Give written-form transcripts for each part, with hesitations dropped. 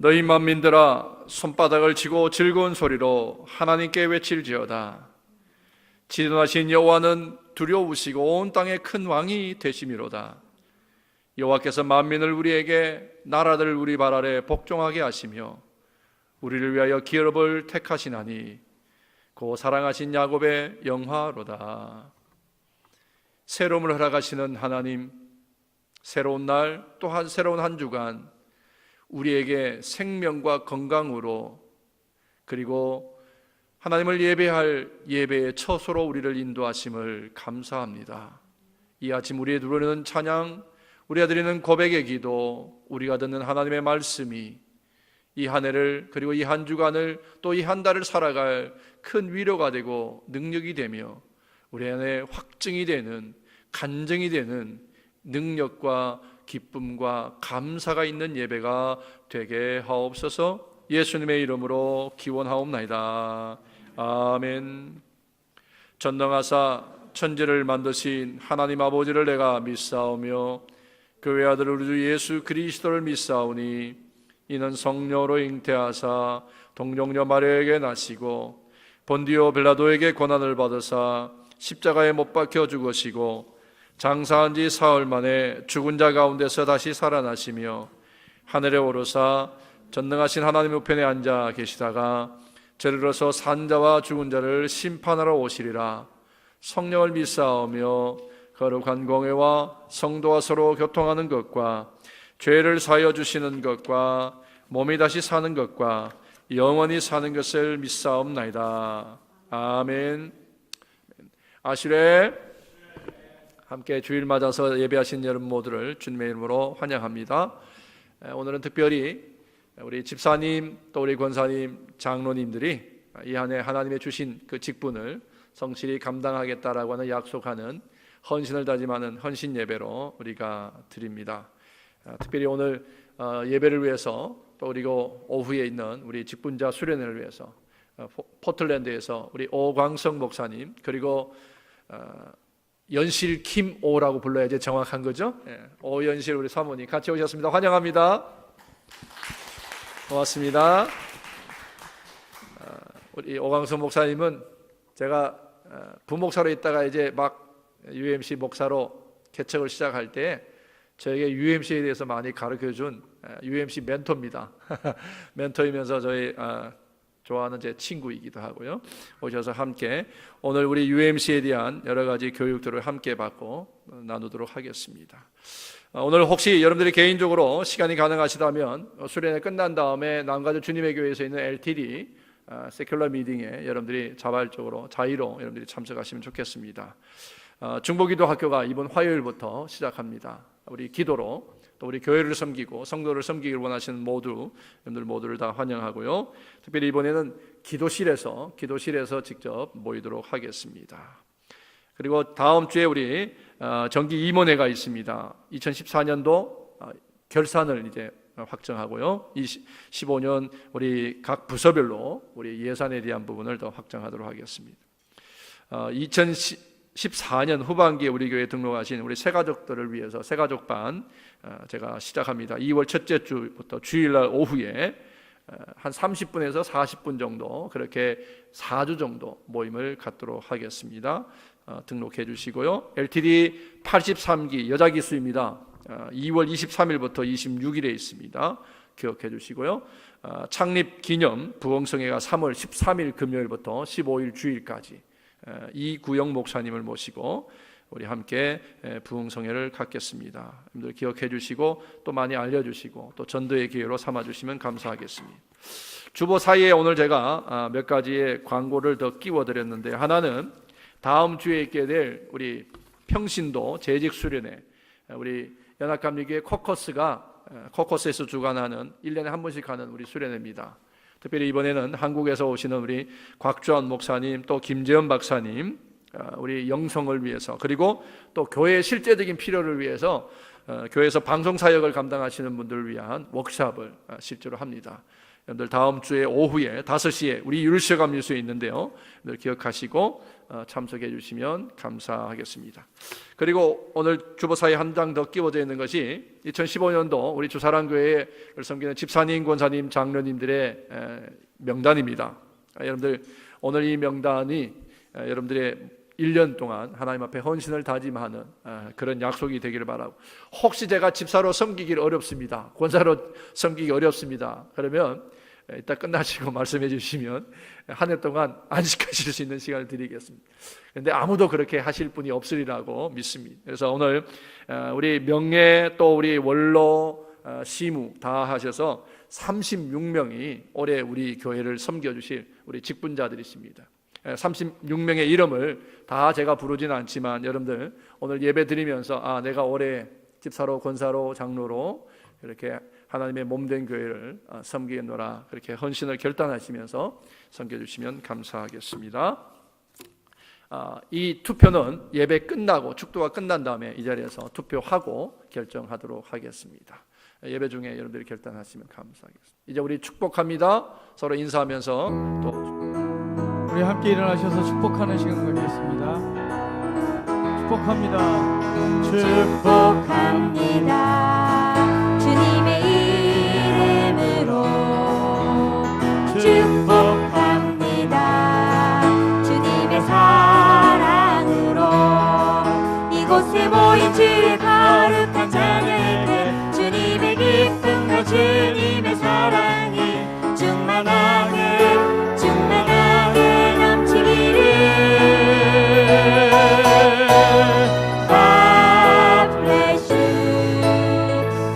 너희 만민들아 손바닥을 치고 즐거운 소리로 하나님께 외칠지어다. 지존하신 여호와는 두려우시고 온 땅의 큰 왕이 되심이로다. 여호와께서 만민을 우리에게 나라들을 우리 발 아래 복종하게 하시며 우리를 위하여 기업을 택하시나니 고 사랑하신 야곱의 영화로다. 새로움을 허락하시는 하나님, 새로운 날 또한 새로운 한 주간 우리에게 생명과 건강으로, 그리고 하나님을 예배할 예배의 처소로 우리를 인도하심을 감사합니다. 이 아침 우리의 드리는 찬양, 우리가 드리는 고백의 기도, 우리가 듣는 하나님의 말씀이 이 한 해를, 그리고 이 한 주간을, 또 이 한 달을 살아갈 큰 위로가 되고 능력이 되며 우리 안에 확증이 되는, 간증이 되는 능력과 기쁨과 감사가 있는 예배가 되게 하옵소서. 예수님의 이름으로 기원하옵나이다. 아멘. 전능하사 천지를 만드신 하나님 아버지를 내가 믿사오며 그 외아들 우리 주 예수 그리스도를 믿사오니 이는 성령으로 잉태하사 동정녀 마리아에게 나시고 본디오 빌라도에게 고난을 받으사 십자가에 못 박혀 죽으시고 장사한 지 사흘 만에 죽은 자 가운데서 다시 살아나시며 하늘에 오르사 전능하신 하나님 우편에 앉아 계시다가 저리로서 산 자와 죽은 자를 심판하러 오시리라. 성령을 믿사오며 거룩한 공회와 성도와 서로 교통하는 것과 죄를 사하여 주시는 것과 몸이 다시 사는 것과 영원히 사는 것을 믿사옵나이다. 아멘. 아시레 함께 주일 맞아서 예배하신 여러분 모두를 주님의 이름으로 환영합니다. 오늘은 특별히 우리 집사님, 또 우리 권사님, 장로님들이 이 한 해 하나님의 주신 그 직분을 성실히 감당하겠다라고 하는 약속하는 헌신을 다짐하는 헌신 예배로 우리가 드립니다. 특별히 오늘 예배를 위해서, 또 그리고 오후에 있는 우리 직분자 수련회를 위해서 포틀랜드에서 우리 오광성 목사님, 그리고 연실 김오라고 불러야지 정확한 거죠. 오연실 우리 사모님 같이 오셨습니다. 환영합니다. 고맙습니다. 우리 오광성 목사님은 제가 부목사로 있다가 이제 막 UMC 목사로 개척을 시작할 때 저에게 UMC에 대해서 많이 가르쳐준 UMC 멘토입니다. 멘토이면서 저희 좋아하는 제 친구이기도 하고요. 오셔서 함께 오늘 우리 UMC에 대한 여러 가지 교육들을 함께 받고 나누도록 하겠습니다. 오늘 혹시 여러분들이 개인적으로 시간이 가능하시다면 수련회 끝난 다음에 남가주 주님의 교회에서 있는 LTD 세큘러 미팅에 여러분들이 자발적으로 자의로 여러분들이 참석하시면 좋겠습니다. 중보기도 학교가 이번 화요일부터 시작합니다. 우리 기도로 또 우리 교회를 섬기고 성도를 섬기기를 원하시는 여러분들 모두를 다 환영하고요. 특별히 이번에는 기도실에서 직접 모이도록 하겠습니다. 그리고 다음 주에 우리 정기 임원회가 있습니다. 2014년도 결산을 이제 확정하고요. 15년 우리 각 부서별로 우리 예산에 대한 부분을 더 확정하도록 하겠습니다. 2014년 후반기에 우리 교회에 등록하신 우리 새가족들을 위해서 새가족반 제가 시작합니다. 2월 첫째 주부터 주일날 오후에 한 30분에서 40분 정도, 그렇게 4주 정도 모임을 갖도록 하겠습니다. 등록해 주시고요. LTD 83기 여자 기수입니다. 2월 23일부터 26일에 있습니다. 기억해 주시고요. 창립 기념 부흥성회가 3월 13일 금요일부터 15일 주일까지 이구영 목사님을 모시고 우리 함께 부흥성회를 갖겠습니다. 여러분들 기억해 주시고 또 많이 알려주시고 또 전도의 기회로 삼아주시면 감사하겠습니다. 주보 사이에 오늘 제가 몇 가지의 광고를 더 끼워드렸는데, 하나는 다음 주에 있게 될 우리 평신도 재직 수련회, 우리 연합감리교회 코커스에서 주관하는 1년에 한 번씩 하는 우리 수련회입니다. 특별히 이번에는 한국에서 오시는 우리 곽주환 목사님, 또 김재현 박사님, 우리 영성을 위해서, 그리고 또 교회의 실제적인 필요를 위해서 교회에서 방송사역을 감당하시는 분들을 위한 워크숍을 실제로 합니다. 여러분들 다음 주에 오후에 5시에 우리 유르시아감 유수에 있는데요. 늘 기억하시고 참석해 주시면 감사하겠습니다. 그리고 오늘 주보사에 한 장 더 끼워져 있는 것이 2015년도 우리 주사랑교회를 섬기는 집사님, 권사님, 장로님들의 명단입니다. 여러분들 오늘 이 명단이 여러분들의 1년 동안 하나님 앞에 헌신을 다짐하는 그런 약속이 되기를 바라고, 혹시 제가 집사로 섬기기 어렵습니다, 권사로 섬기기 어렵습니다, 그러면 이따 끝나시고 말씀해 주시면 한 해 동안 안식하실 수 있는 시간을 드리겠습니다. 그런데 아무도 그렇게 하실 분이 없으리라고 믿습니다. 그래서 오늘 우리 명예 또 우리 원로 시무 다 하셔서 36명이 올해 우리 교회를 섬겨주실 우리 직분자들이십니다. 36명의 이름을 다 제가 부르지는 않지만 여러분들 오늘 예배 드리면서 내가 올해 집사로, 권사로, 장로로 이렇게 하나님의 몸된 교회를 섬기겠노라, 그렇게 헌신을 결단하시면서 섬겨주시면 감사하겠습니다. 이 투표는 예배 끝나고 축도가 끝난 다음에 이 자리에서 투표하고 결정하도록 하겠습니다. 예배 중에 여러분들이 결단하시면 감사하겠습니다. 이제 우리 축복합니다. 서로 인사하면서 또 우리 함께 일어나셔서 축복하는 시간 갖겠습니다. 축복합니다. 축복합니다. 주님의 이름으로 축복합니다. 주님의 사랑으로 이곳에 모인 주의 거룩한 자녀에게 주님의 기쁨과 주님의 사랑이 충만하게 넘치기를. God bless you.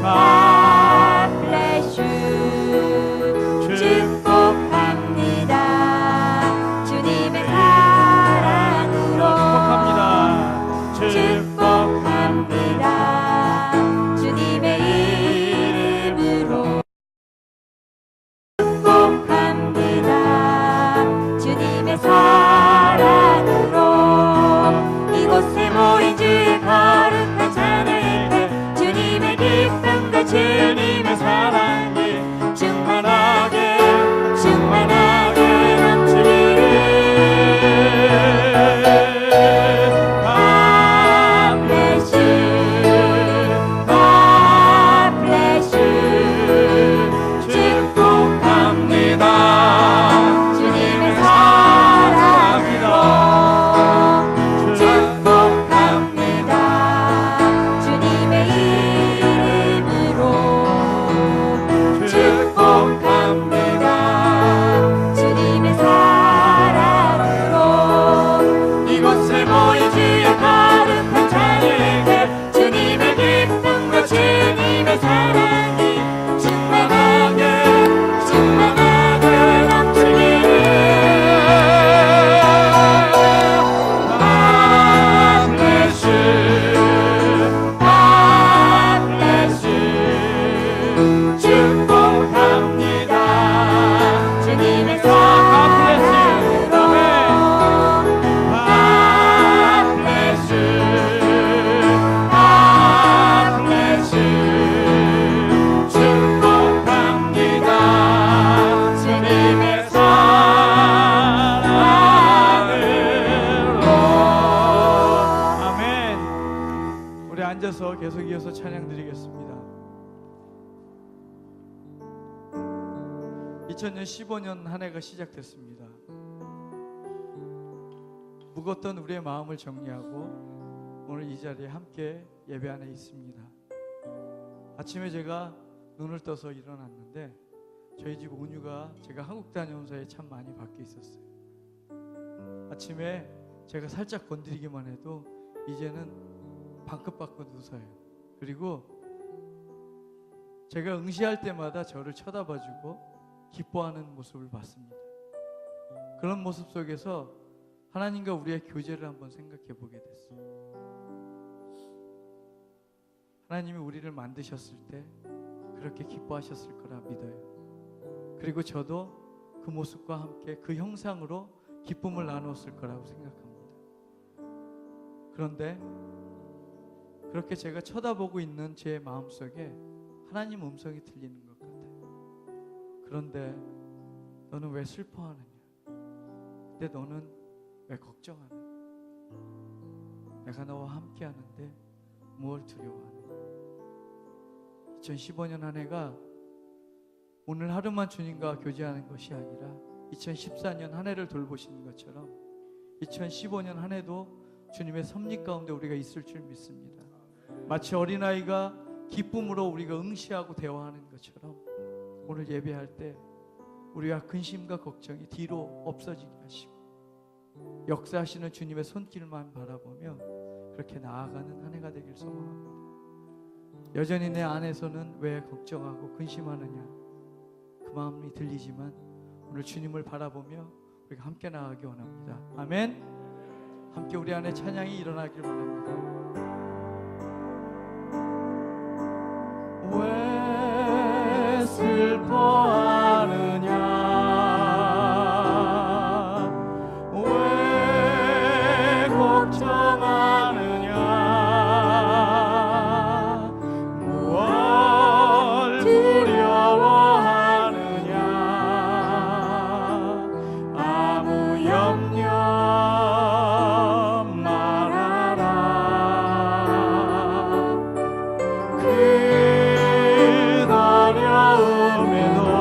God bless you. 축복합니다. 주님의 사랑으로 축복합니다. 주님의 이름으로 축복합니다. 주님의 사랑으로 이곳에 모인 주의 거룩한 자녀에게 주님의 기쁨과 주님의 사랑이 충만하게 넘치기를. God bless you. God bless you. 축복합니다. 주님의 사랑으로 축복합니다. 주님의 이름으로 축복합니다. 주님의 사랑으로 이곳에 모인 주의 거룩한 자녀에게 주님의 기쁨과 주님의 사랑이 충만하게 넘치기를. God bless you. God bless you. 축복합니다. 주님의 사랑으로 God bless you. God bless you. 축복합니다. 주님의 사랑으로. 아멘. 우리 앉아서 계속 이어서 찬양 드리겠습니다. 2000년 15년 한 해가 시작됐습니다. 묵었던 우리의 마음을 정리하고 오늘 이 자리에 함께 예배 안에 있습니다. 아침에 제가 눈을 떠서 일어났는데 저희 집 온유가 제가 한국 다녀온 사이에 참 많이 바뀌어 있었어요. 아침에 제가 살짝 건드리기만 해도 이제는 방긋방긋 웃어요. 그리고 제가 응시할 때마다 저를 쳐다봐주고 기뻐하는 모습을 봤습니다. 그런 모습 속에서 하나님과 우리의 교제를 한번 생각해 보게 됐어요. 하나님이 우리를 만드셨을 때 그렇게 기뻐하셨을 거라 믿어요. 그리고 저도 그 모습과 함께 그 형상으로 기쁨을 나누었을 거라고 생각합니다. 그런데 그렇게 제가 쳐다보고 있는 제 마음속에 하나님 음성이 들리는 것 같아요. 그런데 너는 왜 슬퍼하느냐? 근데 너는 왜 걱정하느냐? 내가 너와 함께 하는데 무엇을 두려워하느냐? 2015년 한 해가 오늘 하루만 주님과 교제하는 것이 아니라 2014년 한 해를 돌보시는 것처럼 2015년 한 해도 주님의 섭리 가운데 우리가 있을 줄 믿습니다. 마치 어린아이가 기쁨으로 우리가 응시하고 대화하는 것처럼 오늘 예배할 때 우리가 근심과 걱정이 뒤로 없어지게 하시고 역사하시는 주님의 손길만 바라보며 그렇게 나아가는 한 해가 되길 소망합니다. 여전히 내 안에서는 왜 걱정하고 근심하느냐 그 마음이 들리지만 오늘 주님을 바라보며 우리가 함께 나아가기 원합니다. 아멘. 함께 우리 안에 찬양이 일어나길 원합니다. 왜 슬퍼하느냐 왜 걱정하느냐 무엇 두려워하느냐 아무 염려 말아라 큰 어려움에도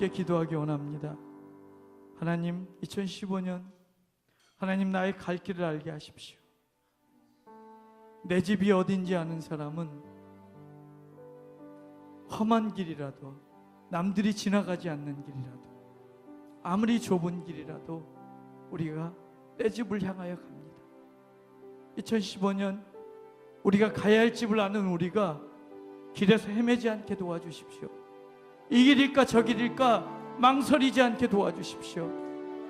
함께 기도하기 원합니다. 하나님, 2015년 하나님 나의 갈 길을 알게 하십시오. 내 집이 어딘지 아는 사람은 험한 길이라도, 남들이 지나가지 않는 길이라도, 아무리 좁은 길이라도 우리가 내 집을 향하여 갑니다. 2015년 우리가 가야 할 집을 아는 우리가 길에서 헤매지 않게 도와주십시오. 이 길일까 저 길일까 망설이지 않게 도와주십시오.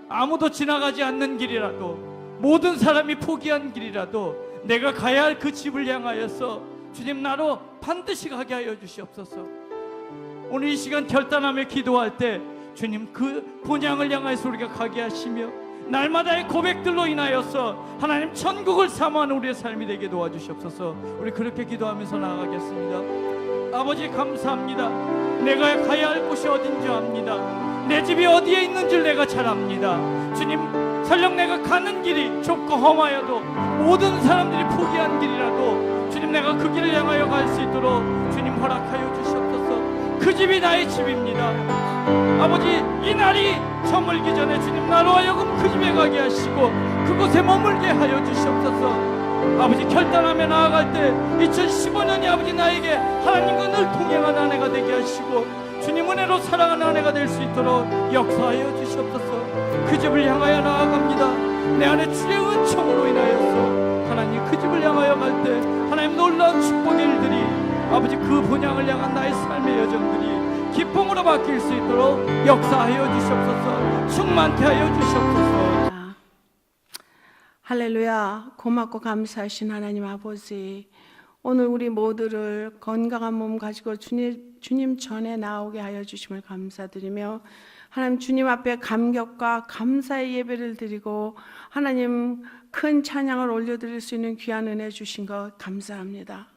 아무도 지나가지 않는 길이라도, 모든 사람이 포기한 길이라도 내가 가야 할 그 집을 향하여서 주님 나로 반드시 가게 하여 주시옵소서. 오늘 이 시간 결단하며 기도할 때 주님 그 본향을 향하여서 우리가 가게 하시며 날마다의 고백들로 인하여서 하나님 천국을 사모하는 우리의 삶이 되게 도와주시옵소서. 우리 그렇게 기도하면서 나아가겠습니다. 아버지 감사합니다. 내가 가야 할 곳이 어딘지 압니다. 내 집이 어디에 있는 줄 내가 잘 압니다. 주님, 설령 내가 가는 길이 좁고 험하여도, 모든 사람들이 포기한 길이라도 주님 내가 그 길을 향하여 갈 수 있도록 주님 허락하여 주시옵소서. 그 집이 나의 집입니다. 아버지, 이 날이 저물기 전에 주님 나로 하여금 그 집에 가게 하시고 그곳에 머물게 하여 주시옵소서. 아버지, 결단하며 나아갈 때 2015년이 아버지 나에게 하나님과 늘 동행하는 한 해가 되게 하시고 주님 은혜로 살아가는 한 해가 될 수 있도록 역사하여 주시옵소서. 그 집을 향하여 나아갑니다. 내 안에 주의 은총으로 인하여서 하나님 그 집을 향하여 갈 때 하나님 놀라운 축복의 일들이 아버지 그 본향을 향한 나의 삶의 여정들이 기쁨으로 바뀔 수 있도록 역사하여 주시옵소서. 충만케 하여 주시옵소서. 할렐루야. 고맙고 감사하신 하나님 아버지, 오늘 우리 모두를 건강한 몸 가지고 주님 전에 나오게 하여 주심을 감사드리며 하나님 주님 앞에 감격과 감사의 예배를 드리고 하나님 큰 찬양을 올려드릴 수 있는 귀한 은혜 주신 것 감사합니다.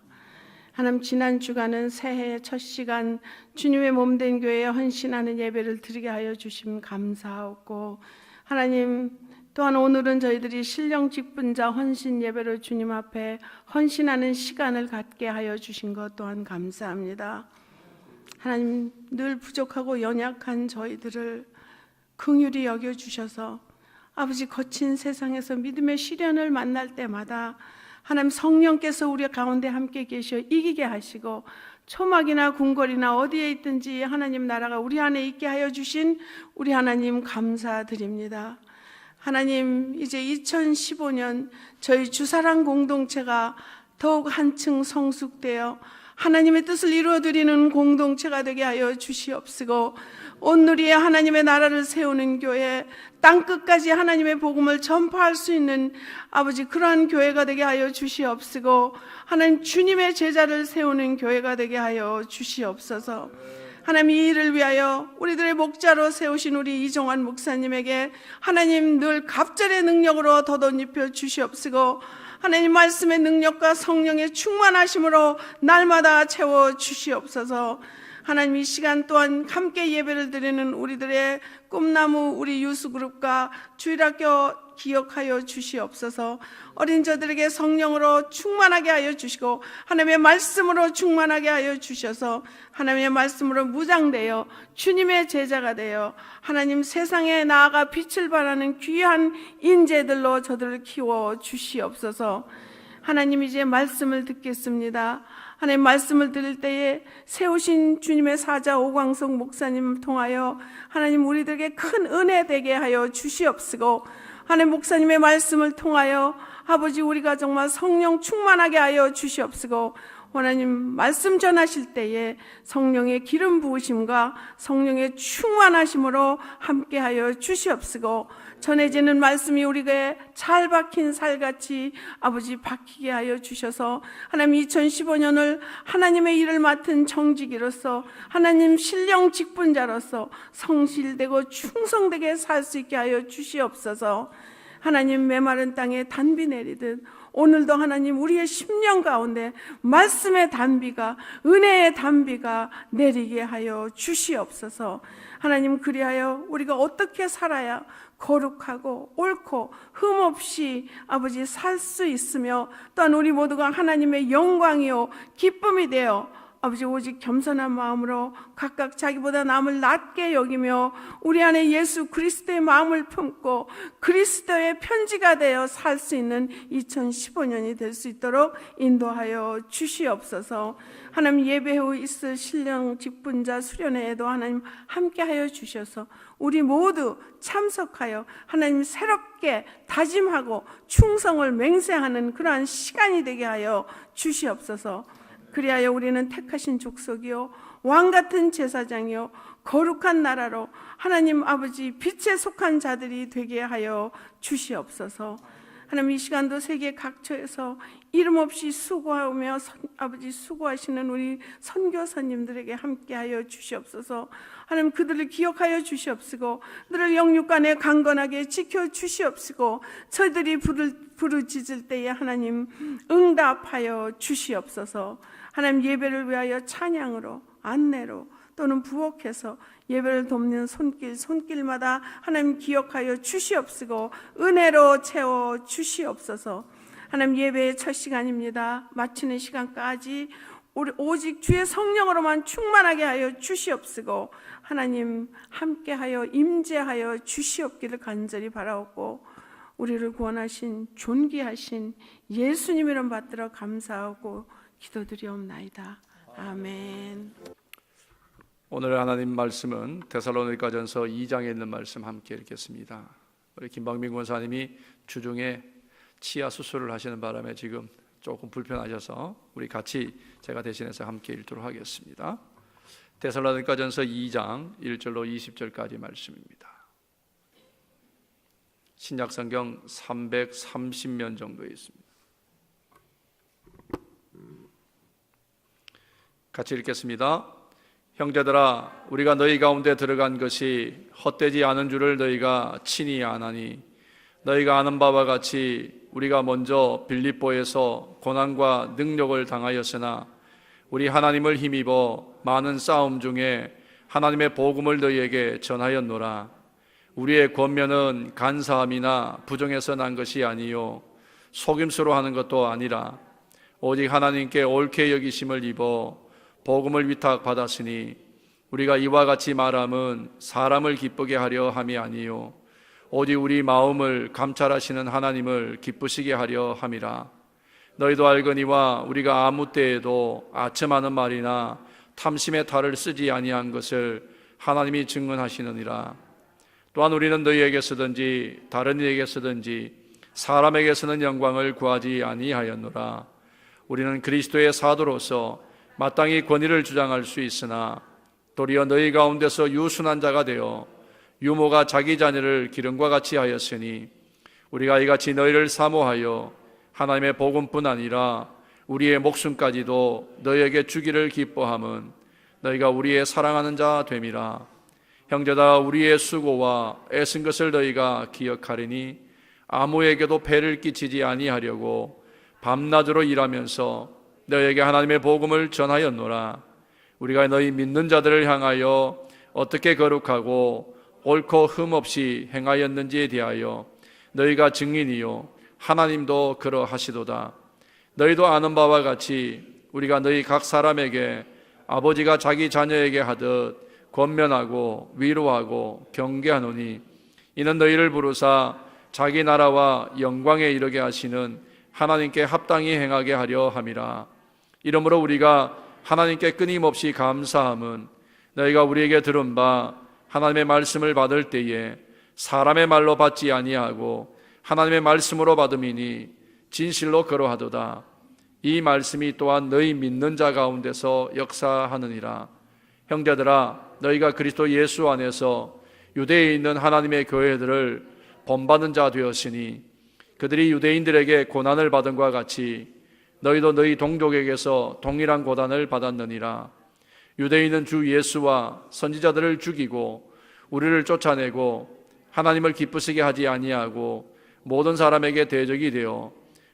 하나님, 지난 주간은 새해의 첫 시간 주님의 몸된 교회에 헌신하는 예배를 드리게 하여 주심 감사하고, 하나님 또한 오늘은 저희들이 신령 직분자 헌신 예배를 주님 앞에 헌신하는 시간을 갖게 하여 주신 것 또한 감사합니다. 하나님, 늘 부족하고 연약한 저희들을 긍휼히 여겨주셔서 아버지 거친 세상에서 믿음의 시련을 만날 때마다 하나님 성령께서 우리 가운데 함께 계셔 이기게 하시고 초막이나 궁궐이나 어디에 있든지 하나님 나라가 우리 안에 있게 하여 주신 우리 하나님 감사드립니다. 하나님, 이제 2015년 저희 주사랑 공동체가 더욱 한층 성숙되어 하나님의 뜻을 이루어드리는 공동체가 되게 하여 주시옵시고, 온누리에 하나님의 나라를 세우는 교회, 땅끝까지 하나님의 복음을 전파할 수 있는 아버지 그러한 교회가 되게 하여 주시옵시고, 하나님 주님의 제자를 세우는 교회가 되게 하여 주시옵소서. 하나님, 이 일을 위하여 우리들의 목자로 세우신 우리 이종환 목사님에게 하나님 늘 갑절의 능력으로 덧입혀 주시옵시고, 하나님 말씀의 능력과 성령의 충만하심으로 날마다 채워 주시옵소서. 하나님, 이 시간 또한 함께 예배를 드리는 우리들의 꿈나무 우리 유수그룹과 주일학교 기억하여 주시옵소서. 어린 저들에게 성령으로 충만하게 하여 주시고 하나님의 말씀으로 충만하게 하여 주셔서 하나님의 말씀으로 무장되어 주님의 제자가 되어 하나님 세상에 나아가 빛을 발하는 귀한 인재들로 저들을 키워 주시옵소서. 하나님, 이제 말씀을 듣겠습니다. 하나님, 말씀을 들을 때에 세우신 주님의 사자 오광석 목사님을 통하여 하나님 우리들에게 큰 은혜 되게 하여 주시옵시고, 하나님 목사님의 말씀을 통하여 아버지 우리가 정말 성령 충만하게 하여 주시옵시고, 하나님 말씀 전하실 때에 성령의 기름 부으심과 성령의 충만하심으로 함께하여 주시옵시고, 전해지는 말씀이 우리에게 잘 박힌 살같이 아버지 박히게 하여 주셔서 하나님 2015년을 하나님의 일을 맡은 정직이로서 하나님 신령 직분자로서 성실되고 충성되게 살 수 있게 하여 주시옵소서. 하나님, 메마른 땅에 단비 내리듯 오늘도 하나님 우리의 심령 가운데 말씀의 단비가, 은혜의 단비가 내리게 하여 주시옵소서. 하나님, 그리하여 우리가 어떻게 살아야 거룩하고 옳고 흠없이 아버지 살 수 있으며 또한 우리 모두가 하나님의 영광이요 기쁨이 되어 아버지 오직 겸손한 마음으로 각각 자기보다 남을 낮게 여기며 우리 안에 예수 그리스도의 마음을 품고 그리스도의 편지가 되어 살 수 있는 2015년이 될 수 있도록 인도하여 주시옵소서. 하나님 예배 후 있을 신령 직분자 수련회에도 하나님 함께하여 주셔서 우리 모두 참석하여 하나님 새롭게 다짐하고 충성을 맹세하는 그러한 시간이 되게 하여 주시옵소서. 그리하여 우리는 택하신 족속이요 왕같은 제사장이요 거룩한 나라로 하나님 아버지 빛에 속한 자들이 되게 하여 주시옵소서. 하나님 이 시간도 세계 각처에서 이름 없이 수고하며 아버지 수고하시는 우리 선교사님들에게 함께하여 주시옵소서. 하나님 그들을 기억하여 주시옵시고 그들을 영육간에 강건하게 지켜 주시옵시고 저희들이 부르짖을 때에 하나님 응답하여 주시옵소서. 하나님 예배를 위하여 찬양으로 안내로 또는 부엌에서 예배를 돕는 손길마다 하나님 기억하여 주시옵시고 은혜로 채워 주시옵소서. 하나님 예배의 첫 시간입니다. 마치는 시간까지 오직 주의 성령으로만 충만하게 하여 주시옵시고 하나님 함께하여 임재하여 주시옵기를 간절히 바라옵고 우리를 구원하신 존귀하신 예수님 이름 받들어 감사하고 기도드리옵나이다. 아멘. 오늘 하나님 말씀은 데살로니가전서 2장에 있는 말씀 함께 읽겠습니다. 우리 김방민 권사님이 주중에 치아 수술을 하시는 바람에 지금 조금 불편하셔서 우리 같이 제가 대신해서 함께 읽도록 하겠습니다. 데살로니가전서 2장 1절로 20절까지 말씀입니다. 신약성경 330면 정도에 있습니다. 같이 읽겠습니다. 형제들아, 우리가 너희 가운데 들어간 것이 헛되지 않은 줄을 너희가 친히 아나니 너희가 아는 바와 같이 우리가 먼저 빌립보에서 고난과 능력을 당하였으나 우리 하나님을 힘입어 많은 싸움 중에 하나님의 복음을 너희에게 전하였노라. 우리의 권면은 간사함이나 부정에서 난 것이 아니요 속임수로 하는 것도 아니라 오직 하나님께 옳게 여기심을 입어 복음을 위탁받았으니 우리가 이와 같이 말함은 사람을 기쁘게 하려 함이 아니요 오직 우리 마음을 감찰하시는 하나님을 기쁘시게 하려 함이라. 너희도 알거니와 우리가 아무 때에도 아첨하는 말이나 탐심의 탈을 쓰지 아니한 것을 하나님이 증언하시느니라. 또한 우리는 너희에게 쓰든지 다른 이에게 쓰든지 사람에게 쓰는 영광을 구하지 아니하였노라. 우리는 그리스도의 사도로서 마땅히 권위를 주장할 수 있으나 도리어 너희 가운데서 유순한 자가 되어 유모가 자기 자녀를 기름과 같이 하였으니 우리가 이같이 너희를 사모하여 하나님의 복음뿐 아니라 우리의 목숨까지도 너희에게 주기를 기뻐함은 너희가 우리의 사랑하는 자 됨이라. 형제다, 우리의 수고와 애쓴 것을 너희가 기억하리니 아무에게도 폐를 끼치지 아니하려고 밤낮으로 일하면서 너희에게 하나님의 복음을 전하였노라. 우리가 너희 믿는 자들을 향하여 어떻게 거룩하고 옳고 흠 없이 행하였는지에 대하여 너희가 증인이요 하나님도 그러하시도다. 너희도 아는 바와 같이 우리가 너희 각 사람에게 아버지가 자기 자녀에게 하듯 권면하고 위로하고 경계하노니 이는 너희를 부르사 자기 나라와 영광에 이르게 하시는 하나님께 합당히 행하게 하려 함이라. 이러므로 우리가 하나님께 끊임없이 감사함은 너희가 우리에게 들은 바 하나님의 말씀을 받을 때에 사람의 말로 받지 아니하고 하나님의 말씀으로 받음이니 진실로 그러하도다. 이 말씀이 또한 너희 믿는 자 가운데서 역사하느니라. 형제들아, 너희가 그리스도 예수 안에서 유대에 있는 하나님의 교회들을 본받은 자 되었으니 그들이 유대인들에게 고난을 받은 것과 같이 너희도 너희 동족에게서 동일한 고난을 받았느니라. 유대인은 주 예수와 선지자들을 죽이고 우리를 쫓아내고 하나님을 기쁘시게 하지 아니하고 모든 사람에게 대적이 되어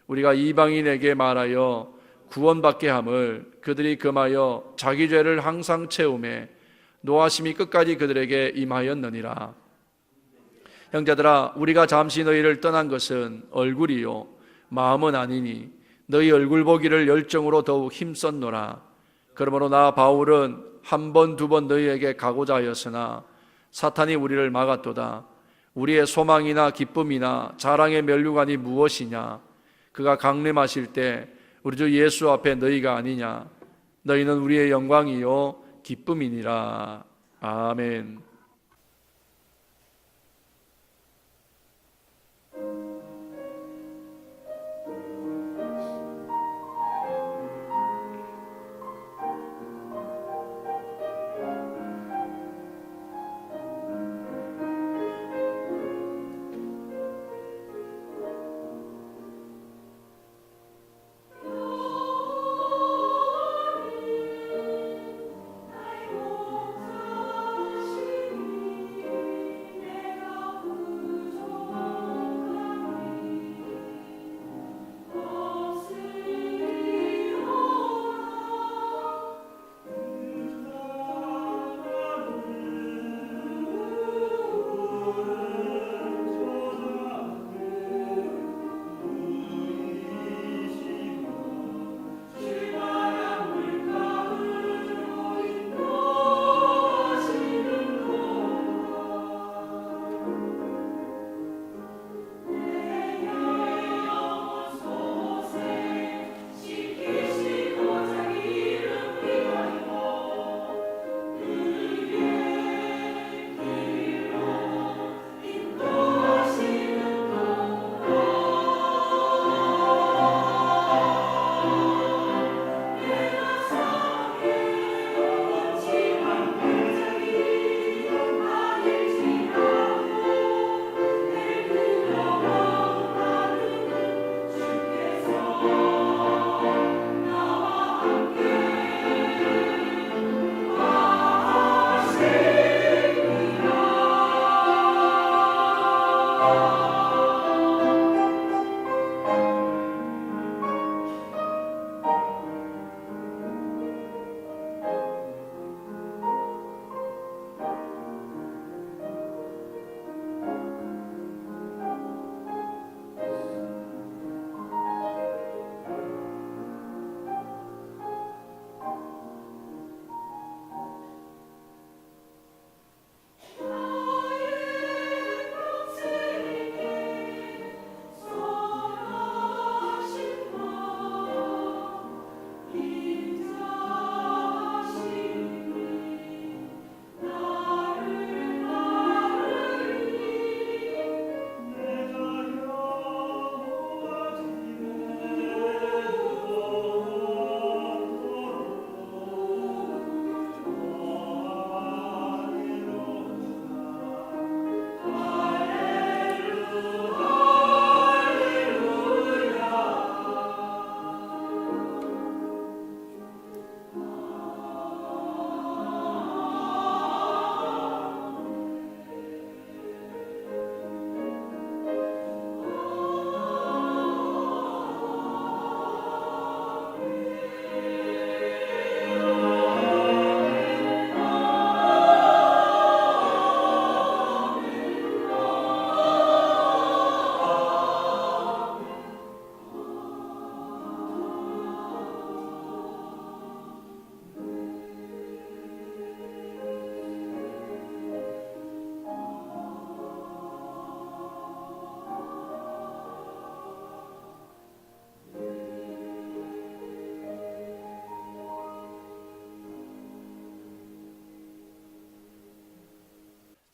우리가 이방인에게 말하여 구원받게 함을 그들이 금하여 자기 죄를 항상 채우매 노하심이 끝까지 그들에게 임하였느니라. 형제들아, 우리가 잠시 너희를 떠난 것은 얼굴이요 마음은 아니니 너희 얼굴 보기를 열정으로 더욱 힘썼노라. 그러므로 나 바울은 한 번, 두 번 너희에게 가고자 하였으나 사탄이 우리를 막았도다. 우리의 소망이나 기쁨이나 자랑의 면류관이 무엇이냐? 그가 강림하실 때 우리 주 예수 앞에 너희가 아니냐? 너희는 우리의 영광이요 기쁨이니라. 아멘.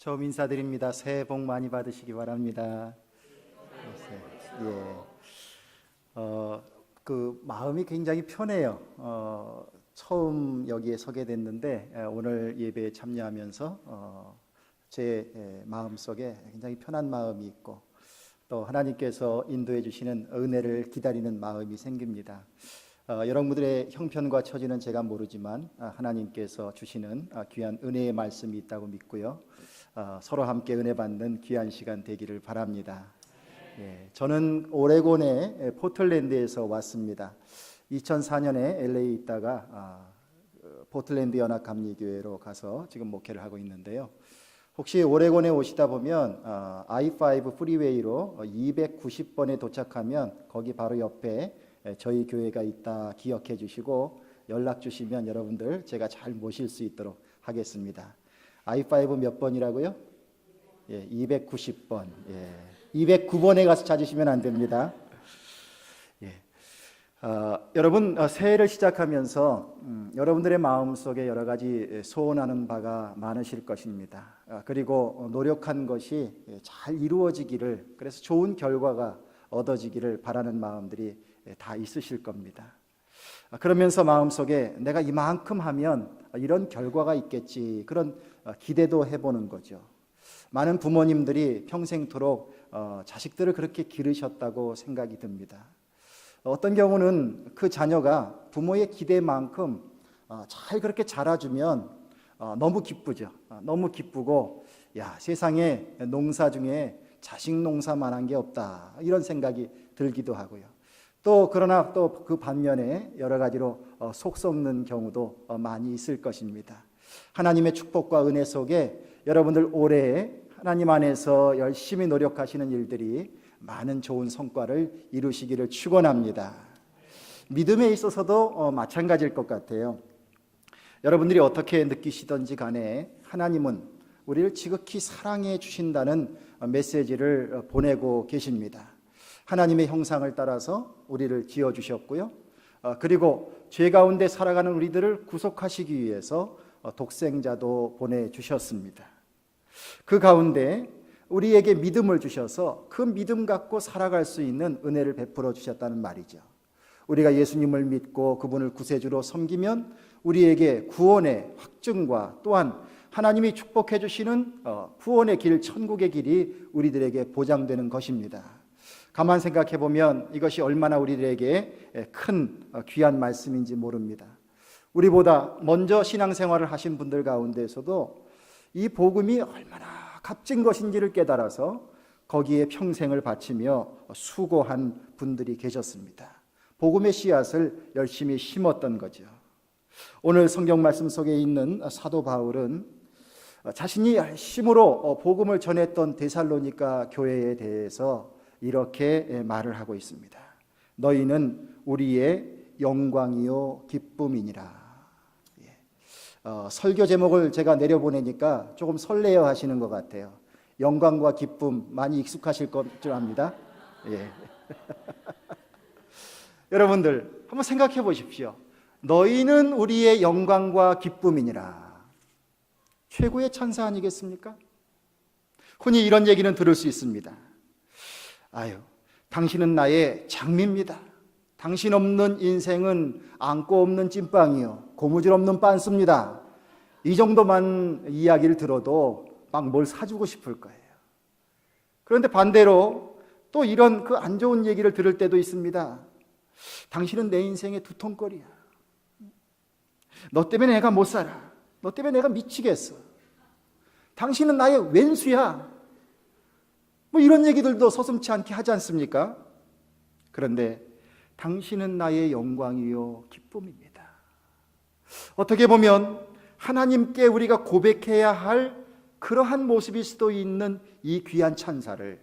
처음 인사드립니다. 새해 복 많이 받으시기 바랍니다. 예. 그 마음이 굉장히 편해요. 처음 여기에 서게 됐는데 오늘 예배에 참여하면서 제 마음 속에 굉장히 편한 마음이 있고 또 하나님께서 인도해 주시는 은혜를 기다리는 마음이 생깁니다. 여러분들의 형편과 처지는 제가 모르지만 하나님께서 주시는 귀한 은혜의 말씀이 있다고 믿고요. 서로 함께 은혜 받는 귀한 시간 되기를 바랍니다. 예, 저는 오레곤의 포틀랜드에서 왔습니다. 2004년에 LA에 있다가 포틀랜드 연합감리교회로 가서 지금 목회를 하고 있는데요. 혹시 오레곤에 오시다 보면 I-5 프리웨이로 290번에 도착하면 거기 바로 옆에 저희 교회가 있다 기억해 주시고 연락 주시면 여러분들 제가 잘 모실 수 있도록 하겠습니다. I5 몇 번이라고요? 예, 290번. 예, 209번에 가서 찾으시면 안 됩니다. 예. 여러분 새해를 시작하면서 여러분들의 마음속에 여러 가지 소원하는 바가 많으실 것입니다. 그리고 노력한 것이 잘 이루어지기를, 그래서 좋은 결과가 얻어지기를 바라는 마음들이 다 있으실 겁니다. 그러면서 마음속에 내가 이만큼 하면 이런 결과가 있겠지, 그런 기대도 해보는 거죠. 많은 부모님들이 평생토록 자식들을 그렇게 기르셨다고 생각이 듭니다. 어떤 경우는 그 자녀가 부모의 기대만큼 잘 그렇게 자라주면 너무 기쁘죠. 너무 기쁘고, 야, 세상에 농사 중에 자식 농사만한 게 없다, 이런 생각이 들기도 하고요. 또 그러나 또 그 반면에 여러 가지로 속 썩는 경우도 많이 있을 것입니다. 하나님의 축복과 은혜 속에 여러분들 올해 하나님 안에서 열심히 노력하시는 일들이 많은 좋은 성과를 이루시기를 축원합니다. 믿음에 있어서도 마찬가지일 것 같아요. 여러분들이 어떻게 느끼시던지 간에 하나님은 우리를 지극히 사랑해 주신다는 메시지를 보내고 계십니다. 하나님의 형상을 따라서 우리를 지어주셨고요. 그리고 죄 가운데 살아가는 우리들을 구속하시기 위해서 독생자도 보내주셨습니다. 그 가운데 우리에게 믿음을 주셔서 그 믿음 갖고 살아갈 수 있는 은혜를 베풀어 주셨다는 말이죠. 우리가 예수님을 믿고 그분을 구세주로 섬기면 우리에게 구원의 확증과 또한 하나님이 축복해 주시는 구원의 길, 천국의 길이 우리들에게 보장되는 것입니다. 가만 생각해 보면 이것이 얼마나 우리들에게 큰 귀한 말씀인지 모릅니다. 우리보다 먼저 신앙생활을 하신 분들 가운데서도 이 복음이 얼마나 값진 것인지를 깨달아서 거기에 평생을 바치며 수고한 분들이 계셨습니다. 복음의 씨앗을 열심히 심었던 거죠. 오늘 성경 말씀 속에 있는 사도 바울은 자신이 열심으로 복음을 전했던 데살로니가 교회에 대해서 이렇게 말을 하고 있습니다. 너희는 우리의 영광이요 기쁨이니라. 설교 제목을 제가 내려보내니까 조금 설레어 하시는 것 같아요. 영광과 기쁨 많이 익숙하실 줄 압니다. 예. 여러분들 한번 생각해 보십시오. 너희는 우리의 영광과 기쁨이니라. 최고의 찬사 아니겠습니까? 흔히 이런 얘기는 들을 수 있습니다. 아유, 당신은 나의 장미입니다. 당신 없는 인생은 안고 없는 찐빵이요, 고무줄 없는 빤스입니다. 이 정도만 이야기를 들어도 막 뭘 사주고 싶을 거예요. 그런데 반대로 또 이런 그 안 좋은 얘기를 들을 때도 있습니다. 당신은 내 인생의 두통거리야. 너 때문에 내가 못 살아. 너 때문에 내가 미치겠어. 당신은 나의 왼수야. 뭐 이런 얘기들도 서슴지 않게 하지 않습니까? 그런데 당신은 나의 영광이요 기쁨입니다. 어떻게 보면 하나님께 우리가 고백해야 할 그러한 모습일 수도 있는 이 귀한 찬사를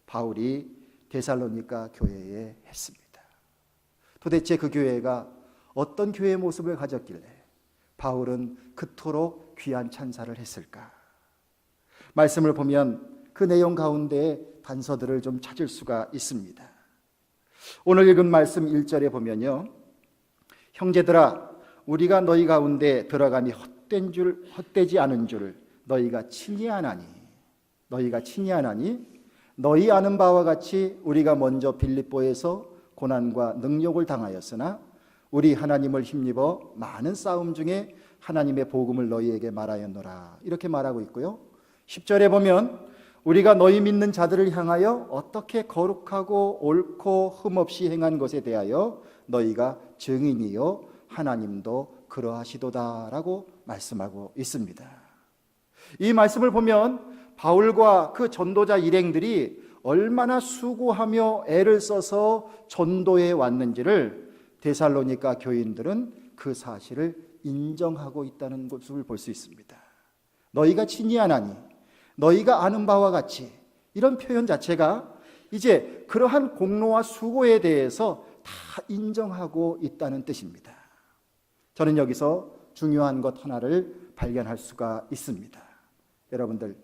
바울이 데살로니가 교회에 했습니다. 도대체 그 교회가 어떤 교회의 모습을 가졌길래 바울은 그토록 귀한 찬사를 했을까? 말씀을 보면 그 내용 가운데 단서들을 좀 찾을 수가 있습니다. 오늘 읽은 말씀 1절에 보면요, 형제들아 우리가 너희 가운데 들어감이 헛되지 않은 줄 너희가 친히 아나니 너희 아는 바와 같이 우리가 먼저 빌립보에서 고난과 능욕을 당하였으나 우리 하나님을 힘입어 많은 싸움 중에 하나님의 복음을 너희에게 말하였노라. 이렇게 말하고 있고요. 10절에 보면 우리가 너희 믿는 자들을 향하여 어떻게 거룩하고 옳고 흠없이 행한 것에 대하여 너희가 증인이요 하나님도 그러하시도다라고 말씀하고 있습니다. 이 말씀을 보면 바울과 그 전도자 일행들이 얼마나 수고하며 애를 써서 전도해 왔는지를 데살로니가 교인들은 그 사실을 인정하고 있다는 것을 볼 수 있습니다. 너희가 친히 아나니 너희가 아는 바와 같이, 이런 표현 자체가 이제 그러한 공로와 수고에 대해서 다 인정하고 있다는 뜻입니다. 저는 여기서 중요한 것 하나를 발견할 수가 있습니다. 여러분들,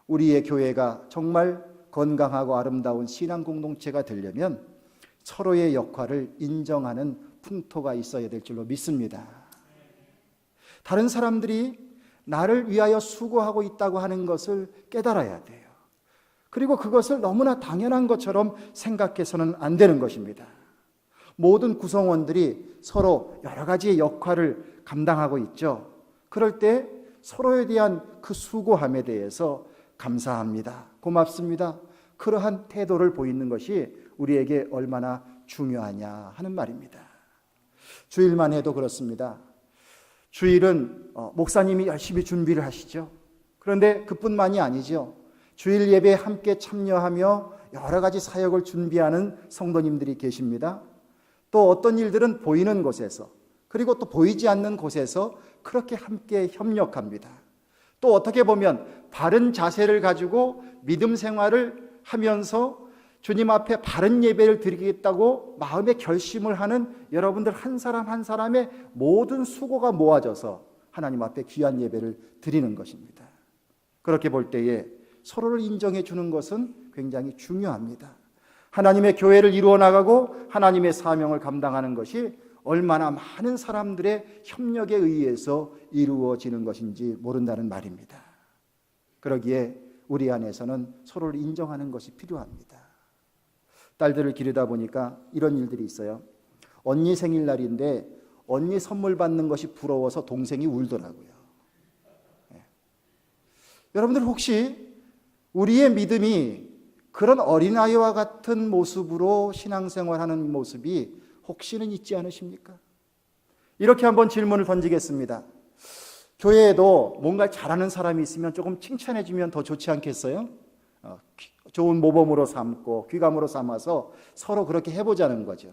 우리의 교회가 정말 건강하고 아름다운 신앙 공동체가 되려면 서로의 역할을 인정하는 풍토가 있어야 될 줄로 믿습니다. 다른 사람들이 나를 위하여 수고하고 있다고 하는 것을 깨달아야 돼요. 그리고 그것을 너무나 당연한 것처럼 생각해서는 안 되는 것입니다. 모든 구성원들이 서로 여러 가지의 역할을 감당하고 있죠. 그럴 때 서로에 대한 그 수고함에 대해서 감사합니다, 고맙습니다, 그러한 태도를 보이는 것이 우리에게 얼마나 중요하냐 하는 말입니다. 주일만 해도 그렇습니다. 주일은 목사님이 열심히 준비를 하시죠. 그런데 그뿐만이 아니죠. 주일 예배에 함께 참여하며 여러 가지 사역을 준비하는 성도님들이 계십니다. 또 어떤 일들은 보이는 곳에서, 그리고 또 보이지 않는 곳에서 그렇게 함께 협력합니다. 또 어떻게 보면 바른 자세를 가지고 믿음 생활을 하면서 주님 앞에 바른 예배를 드리겠다고 마음의 결심을 하는 여러분들 한 사람 한 사람의 모든 수고가 모아져서 하나님 앞에 귀한 예배를 드리는 것입니다. 그렇게 볼 때에 서로를 인정해 주는 것은 굉장히 중요합니다. 하나님의 교회를 이루어 나가고 하나님의 사명을 감당하는 것이 얼마나 많은 사람들의 협력에 의해서 이루어지는 것인지 모른다는 말입니다. 그러기에 우리 안에서는 서로를 인정하는 것이 필요합니다. 딸들을 기르다 보니까 이런 일들이 있어요. 언니 생일날인데 언니 선물 받는 것이 부러워서 동생이 울더라고요. 여러분들 혹시 우리의 믿음이 그런 어린아이와 같은 모습으로 신앙생활하는 모습이 혹시는 있지 않으십니까? 이렇게 한번 질문을 던지겠습니다. 교회에도 뭔가 잘하는 사람이 있으면 조금 칭찬해 주면 더 좋지 않겠어요? 좋은 모범으로 삼고 귀감으로 삼아서 서로 그렇게 해보자는 거죠.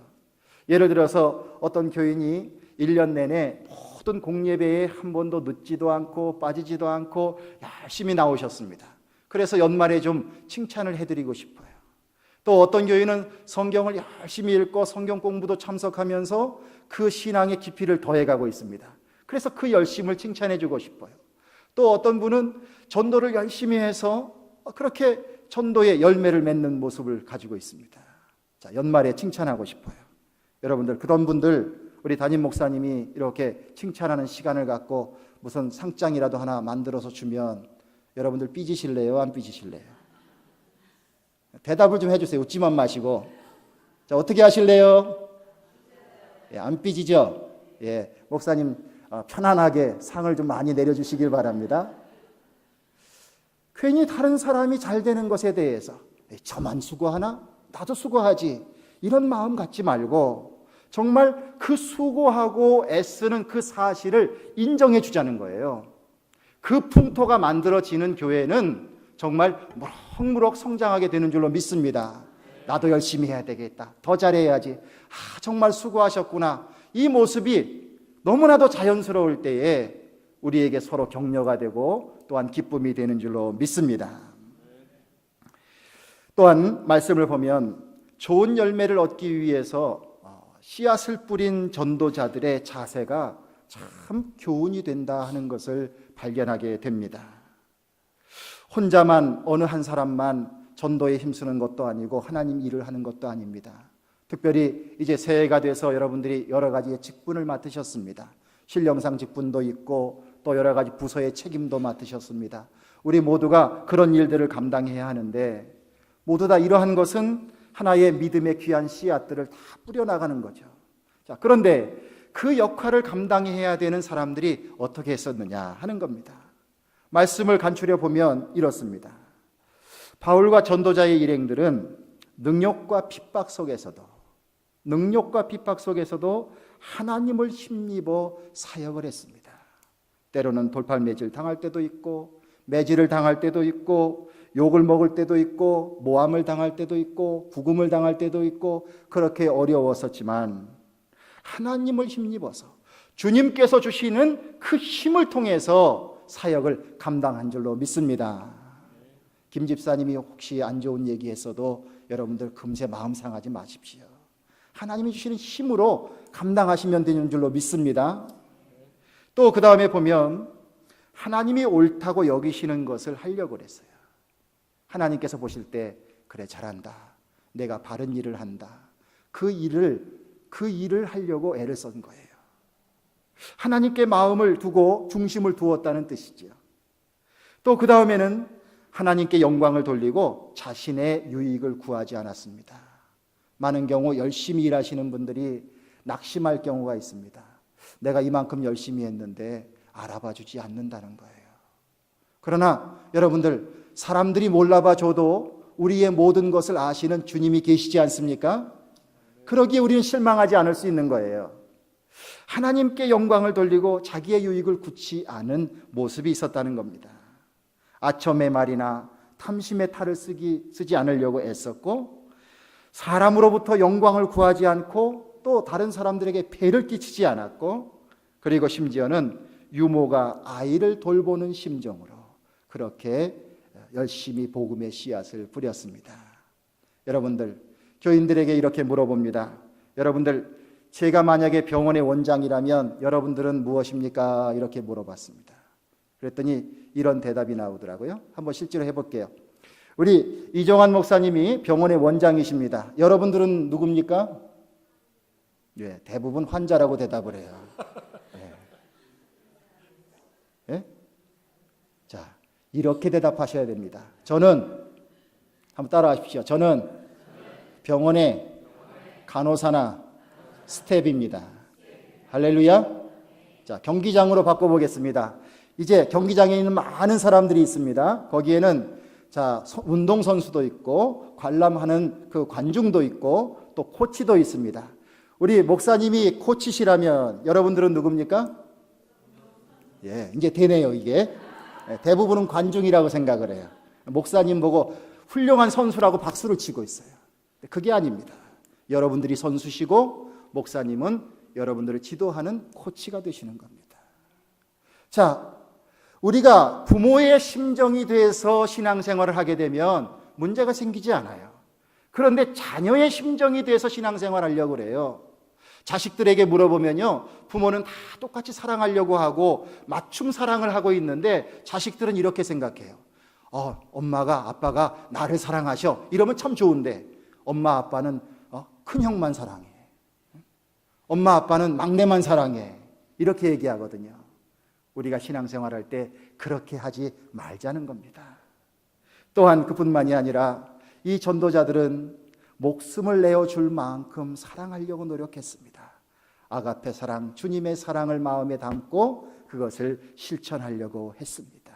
예를 들어서 어떤 교인이 1년 내내 모든 공예배에 한 번도 늦지도 않고 빠지지도 않고 열심히 나오셨습니다. 그래서 연말에 좀 칭찬을 해드리고 싶어요. 또 어떤 교인은 성경을 열심히 읽고 성경 공부도 참석하면서 그 신앙의 깊이를 더해가고 있습니다. 그래서 그 열심을 칭찬해주고 싶어요. 또 어떤 분은 전도를 열심히 해서 그렇게 전도의 열매를 맺는 모습을 가지고 있습니다. 자, 연말에 칭찬하고 싶어요. 여러분들, 그런 분들 우리 담임 목사님이 이렇게 칭찬하는 시간을 갖고 무슨 상장이라도 하나 만들어서 주면 여러분들 삐지실래요? 안 삐지실래요? 대답을 좀 해주세요. 웃지만 마시고. 자, 어떻게 하실래요? 예, 안 삐지죠? 예, 목사님 편안하게 상을 좀 많이 내려주시길 바랍니다. 괜히 다른 사람이 잘 되는 것에 대해서 저만 수고하나? 나도 수고하지. 이런 마음 갖지 말고 정말 그 수고하고 애쓰는 그 사실을 인정해 주자는 거예요. 그 풍토가 만들어지는 교회는 정말 무럭무럭 성장하게 되는 줄로 믿습니다. 나도 열심히 해야 되겠다. 더 잘해야지. 정말 수고하셨구나. 이 모습이 너무나도 자연스러울 때에 우리에게 서로 격려가 되고 또한 기쁨이 되는 줄로 믿습니다. 또한 말씀을 보면 좋은 열매를 얻기 위해서 씨앗을 뿌린 전도자들의 자세가 참 교훈이 된다 하는 것을 발견하게 됩니다. 혼자만 어느 한 사람만 전도에 힘쓰는 것도 아니고 하나님 일을 하는 것도 아닙니다. 특별히 이제 새해가 돼서 여러분들이 여러 가지의 직분을 맡으셨습니다. 신령상 직분도 있고 또 여러 가지 부서의 책임도 맡으셨습니다. 우리 모두가 그런 일들을 감당해야 하는데 모두 다 이러한 것은 하나의 믿음의 귀한 씨앗들을 다 뿌려나가는 거죠. 자, 그런데 그 역할을 감당해야 되는 사람들이 어떻게 했었느냐 하는 겁니다. 말씀을 간추려 보면 이렇습니다. 바울과 전도자의 일행들은 능력과 핍박 속에서도 하나님을 힘입어 사역을 했습니다. 때로는 돌팔매질 당할 때도 있고 매질을 당할 때도 있고 욕을 먹을 때도 있고 모함을 당할 때도 있고 부금을 당할 때도 있고 그렇게 어려웠었지만 하나님을 힘입어서 주님께서 주시는 그 힘을 통해서 사역을 감당한 줄로 믿습니다. 김 집사님이 혹시 안 좋은 얘기했어도 여러분들 금세 마음 상하지 마십시오. 하나님이 주시는 힘으로 감당하시면 되는 줄로 믿습니다. 또 그 다음에 보면 하나님이 옳다고 여기시는 것을 하려고 그랬어요. 하나님께서 보실 때 그래 잘한다. 내가 바른 일을 한다. 그 일을 하려고 애를 쓴 거예요. 하나님께 마음을 두고 중심을 두었다는 뜻이지요. 또 그 다음에는 하나님께 영광을 돌리고 자신의 유익을 구하지 않았습니다. 많은 경우 열심히 일하시는 분들이 낙심할 경우가 있습니다. 내가 이만큼 열심히 했는데 알아봐 주지 않는다는 거예요. 그러나 여러분들, 사람들이 몰라봐 줘도 우리의 모든 것을 아시는 주님이 계시지 않습니까? 그러기에 우리는 실망하지 않을 수 있는 거예요. 하나님께 영광을 돌리고 자기의 유익을 굳지 않은 모습이 있었다는 겁니다. 아첨의 말이나 탐심의 탈을 쓰지 않으려고 애썼고, 사람으로부터 영광을 구하지 않고 또 다른 사람들에게 폐를 끼치지 않았고, 그리고 심지어는 유모가 아이를 돌보는 심정으로 그렇게 열심히 복음의 씨앗을 뿌렸습니다. 여러분들, 교인들에게 이렇게 물어봅니다. 여러분들, 제가 만약에 병원의 원장이라면 여러분들은 무엇입니까? 이렇게 물어봤습니다. 그랬더니 이런 대답이 나오더라고요. 한번 실제로 해볼게요. 우리 이정환 목사님이 병원의 원장이십니다. 여러분들은 누굽니까? 예, 대부분 환자라고 대답을 해요. 예? 예? 자, 이렇게 대답하셔야 됩니다. 저는, 한번 따라하십시오. 저는 병원의 간호사나 스텝입니다. 할렐루야. 자, 경기장으로 바꿔보겠습니다. 이제 경기장에 있는 많은 사람들이 있습니다. 거기에는 자, 운동선수도 있고 관람하는 그 관중도 있고 또 코치도 있습니다. 우리 목사님이 코치시라면 여러분들은 누굽니까? 예, 이제 되네요, 이게. 대부분은 관중이라고 생각을 해요. 목사님 보고 훌륭한 선수라고 박수를 치고 있어요. 그게 아닙니다. 여러분들이 선수시고 목사님은 여러분들을 지도하는 코치가 되시는 겁니다. 자, 우리가 부모의 심정이 돼서 신앙생활을 하게 되면 문제가 생기지 않아요. 그런데 자녀의 심정이 돼서 신앙생활을 하려고 그래요. 자식들에게 물어보면요, 부모는 다 똑같이 사랑하려고 하고 맞춤 사랑을 하고 있는데 자식들은 이렇게 생각해요. 엄마가 아빠가 나를 사랑하셔. 이러면 참 좋은데 엄마 아빠는 큰 형만 사랑해. 엄마 아빠는 막내만 사랑해. 이렇게 얘기하거든요. 우리가 신앙생활할 때 그렇게 하지 말자는 겁니다. 또한 그뿐만이 아니라 이 전도자들은 목숨을 내어줄 만큼 사랑하려고 노력했습니다. 아가페 사랑, 주님의 사랑을 마음에 담고 그것을 실천하려고 했습니다.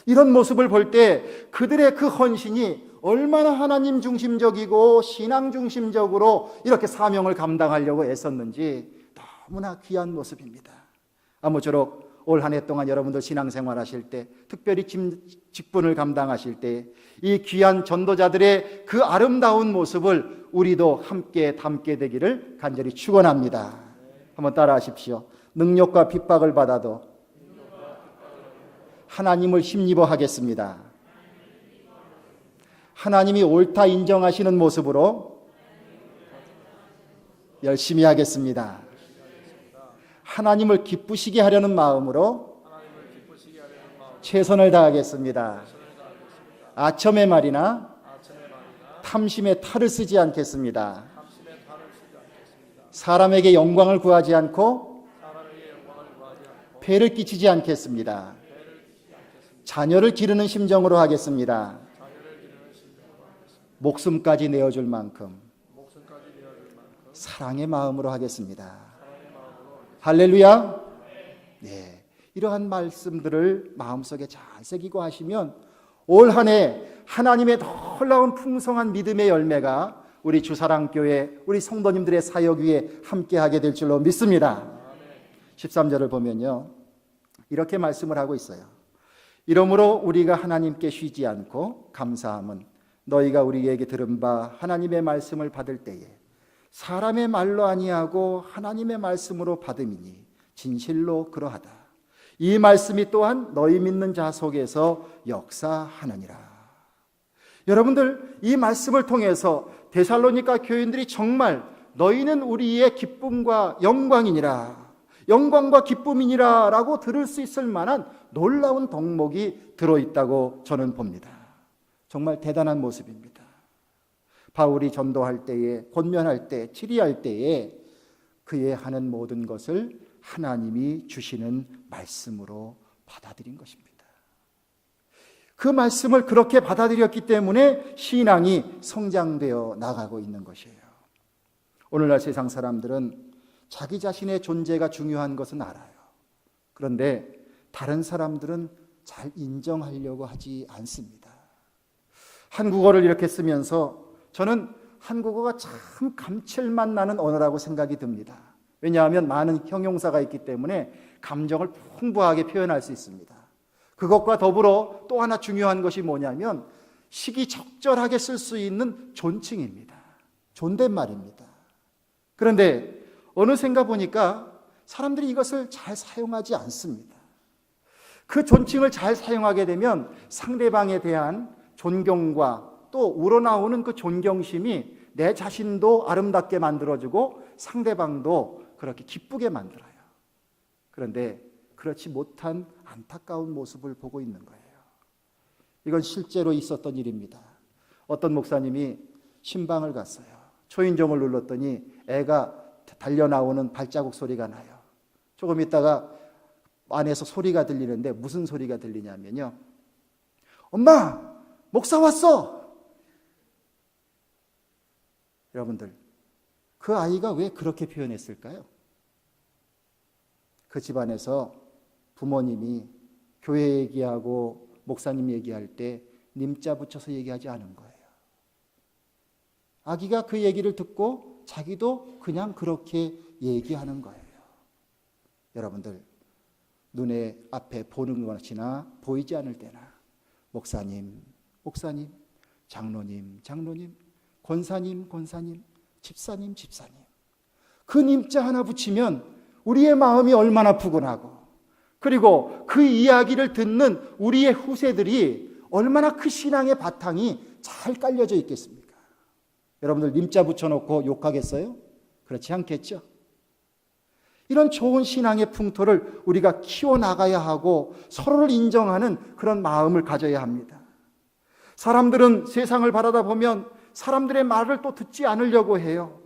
이런 모습을 볼 때 그들의 그 헌신이 얼마나 하나님 중심적이고 신앙 중심적으로 이렇게 사명을 감당하려고 애썼는지 너무나 귀한 모습입니다. 아무쪼록 올 한 해 동안 여러분들 신앙생활 하실 때, 특별히 직분을 감당하실 때 이 귀한 전도자들의 그 아름다운 모습을 우리도 함께 담게 되기를 간절히 축원합니다. 한번 따라하십시오. 능력과 핍박을 받아도 하나님을 힘입어 하겠습니다. 하나님이 옳다 인정하시는 모습으로 열심히 하겠습니다. 하나님을 기쁘시게 하려는 마음으로 최선을 다하겠습니다. 아첨의 말이나 탐심의 탈을 쓰지 않겠습니다. 사람에게 영광을 구하지 않고 폐를 끼치지 않겠습니다. 자녀를 기르는 심정으로 하겠습니다. 목숨까지 내어줄 만큼 사랑의 마음으로 하겠습니다. 할렐루야. 네, 이러한 말씀들을 마음속에 잘 새기고 하시면 올 한 해 하나님의 놀라운 풍성한 믿음의 열매가 우리 주사랑교회, 우리 성도님들의 사역 위에 함께하게 될 줄로 믿습니다. 13절을 보면요, 이렇게 말씀을 하고 있어요. 이러므로 우리가 하나님께 쉬지 않고 감사함은 너희가 우리에게 들은 바 하나님의 말씀을 받을 때에 사람의 말로 아니하고 하나님의 말씀으로 받음이니 진실로 그러하다. 이 말씀이 또한 너희 믿는 자 속에서 역사하느니라. 여러분들, 이 말씀을 통해서 데살로니가 교인들이 정말 너희는 우리의 기쁨과 영광이니라, 영광과 기쁨이니라 라고 들을 수 있을 만한 놀라운 덕목이 들어있다고 저는 봅니다. 정말 대단한 모습입니다. 바울이 전도할 때에, 권면할 때, 치리할 때에 그의 하는 모든 것을 하나님이 주시는 말씀으로 받아들인 것입니다. 그 말씀을 그렇게 받아들였기 때문에 신앙이 성장되어 나가고 있는 것이에요. 오늘날 세상 사람들은 자기 자신의 존재가 중요한 것은 알아요. 그런데 다른 사람들은 잘 인정하려고 하지 않습니다. 한국어를 이렇게 쓰면서 저는 한국어가 참 감칠맛 나는 언어라고 생각이 듭니다. 왜냐하면 많은 형용사가 있기 때문에 감정을 풍부하게 표현할 수 있습니다. 그것과 더불어 또 하나 중요한 것이 뭐냐면 시기적절하게 쓸 수 있는 존칭입니다. 존댓말입니다. 그런데 어느샌가 보니까 사람들이 이것을 잘 사용하지 않습니다. 그 존칭을 잘 사용하게 되면 상대방에 대한 존경과 또 우러나오는 그 존경심이 내 자신도 아름답게 만들어주고 상대방도 그렇게 기쁘게 만들어요. 그런데 그렇지 못한 안타까운 모습을 보고 있는 거예요. 이건 실제로 있었던 일입니다. 어떤 목사님이 신방을 갔어요. 초인종을 눌렀더니 애가 달려나오는 발자국 소리가 나요. 조금 있다가 안에서 소리가 들리는데 무슨 소리가 들리냐면요, 엄마, 목사 왔어. 여러분들, 그 아이가 왜 그렇게 표현했을까요? 그 집안에서 부모님이 교회 얘기하고 목사님 얘기할 때 님자 붙여서 얘기하지 않은 거예요. 아기가 그 얘기를 듣고 자기도 그냥 그렇게 얘기하는 거예요. 여러분들, 눈에 앞에 보는 것이나 보이지 않을 때나 목사님, 목사님, 장로님, 장로님, 권사님, 권사님, 집사님, 집사님, 그 님자 하나 붙이면 우리의 마음이 얼마나 푸근하고, 그리고 그 이야기를 듣는 우리의 후세들이 얼마나 그 신앙의 바탕이 잘 깔려져 있겠습니까? 여러분들 님자 붙여놓고 욕하겠어요? 그렇지 않겠죠? 이런 좋은 신앙의 풍토를 우리가 키워나가야 하고 서로를 인정하는 그런 마음을 가져야 합니다. 사람들은 세상을 바라다 보면 사람들의 말을 또 듣지 않으려고 해요.